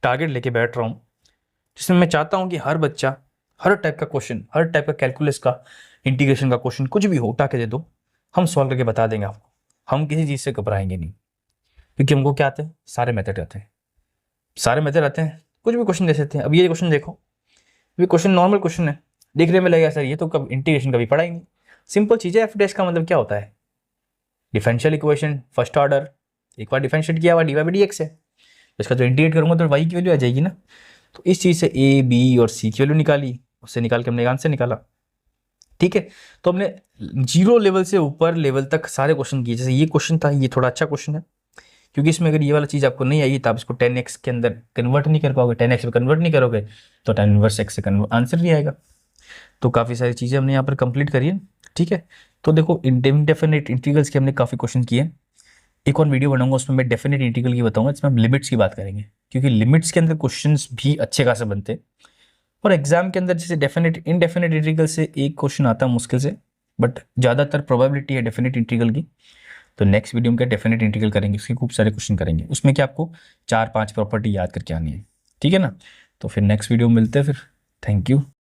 टारगेट लेके बैठ रहा हूँ, जिसमें मैं चाहता हूँ कि हर बच्चा हर टाइप का क्वेश्चन, हर टाइप का कैलकुलस का, इंटीग्रेशन का क्वेश्चन कुछ भी हो उठा के दे दो, हम सॉल्व करके बता देंगे आपको। हम किसी चीज़ से घबराएंगे नहीं, क्योंकि हमको क्या आते हैं, सारे मेथड आते हैं, सारे मेथड आते हैं, कुछ भी क्वेश्चन दे सकते हैं। अब ये क्वेश्चन देखो, ये क्वेश्चन नॉर्मल क्वेश्चन है, देखने में लगेगा सर ये तो कब इंटीग्रेशन कभी पढ़ा ही नहीं। सिंपल चीज़ है, एफ डैश का मतलब क्या होता है, डिफरेंशियल इक्वेशन फर्स्ट ऑर्डर, एक बार डिफरेंशिएट किया हुआ d y by d x है, इसका जो इंटीग्रेट करूंगा तो वाई की वैल्यू आ जाएगी ना। तो इस चीज़ से ए बी और सी की वैल्यू निकाली, उससे निकाल के हमने आंसर निकाला। ठीक है, तो हमने जीरो लेवल से ऊपर लेवल तक सारे क्वेश्चन किए। जैसे ये क्वेश्चन था, ये थोड़ा अच्छा क्वेश्चन है, क्योंकि इसमें अगर ये वाला चीज़ आपको नहीं आई तो आप इसको 10x के अंदर कन्वर्ट नहीं कर पाओगे, 10x में कन्वर्ट नहीं करोगे तो tan इनवर्स x से आंसर नहीं आएगा। तो काफ़ी सारी चीज़ें हमने यहाँ पर कंप्लीट करी है। ठीक है, तो देखो इंडेफिनेट इंटीग्रल्स के हमने काफ़ी क्वेश्चन किए। एक और वीडियो बनाऊंगा उसमें मैं डेफिनेट इंटीग्रल की बताऊंगा, जिसमें हम लिमिट्स की बात करेंगे, क्योंकि लिमिट्स के अंदर क्वेश्चंस भी अच्छे खासे बनते हैं। और एग्जाम के अंदर जैसे डेफिनेट इनडेफिनेट इंटीग्रल से एक क्वेश्चन आता है मुश्किल से, बट ज़्यादातर प्रोबेबिलिटी है डेफिनेट इंटीग्रल की। तो नेक्स्ट वीडियो में क्या डेफिनेट इंटीग्रल करेंगे, उसके खूब सारे क्वेश्चन करेंगे, उसमें क्या आपको 4-5 प्रॉपर्टी याद करके आनी है। ठीक है ना, तो फिर नेक्स्ट वीडियो में मिलते हैं फिर। Thank you.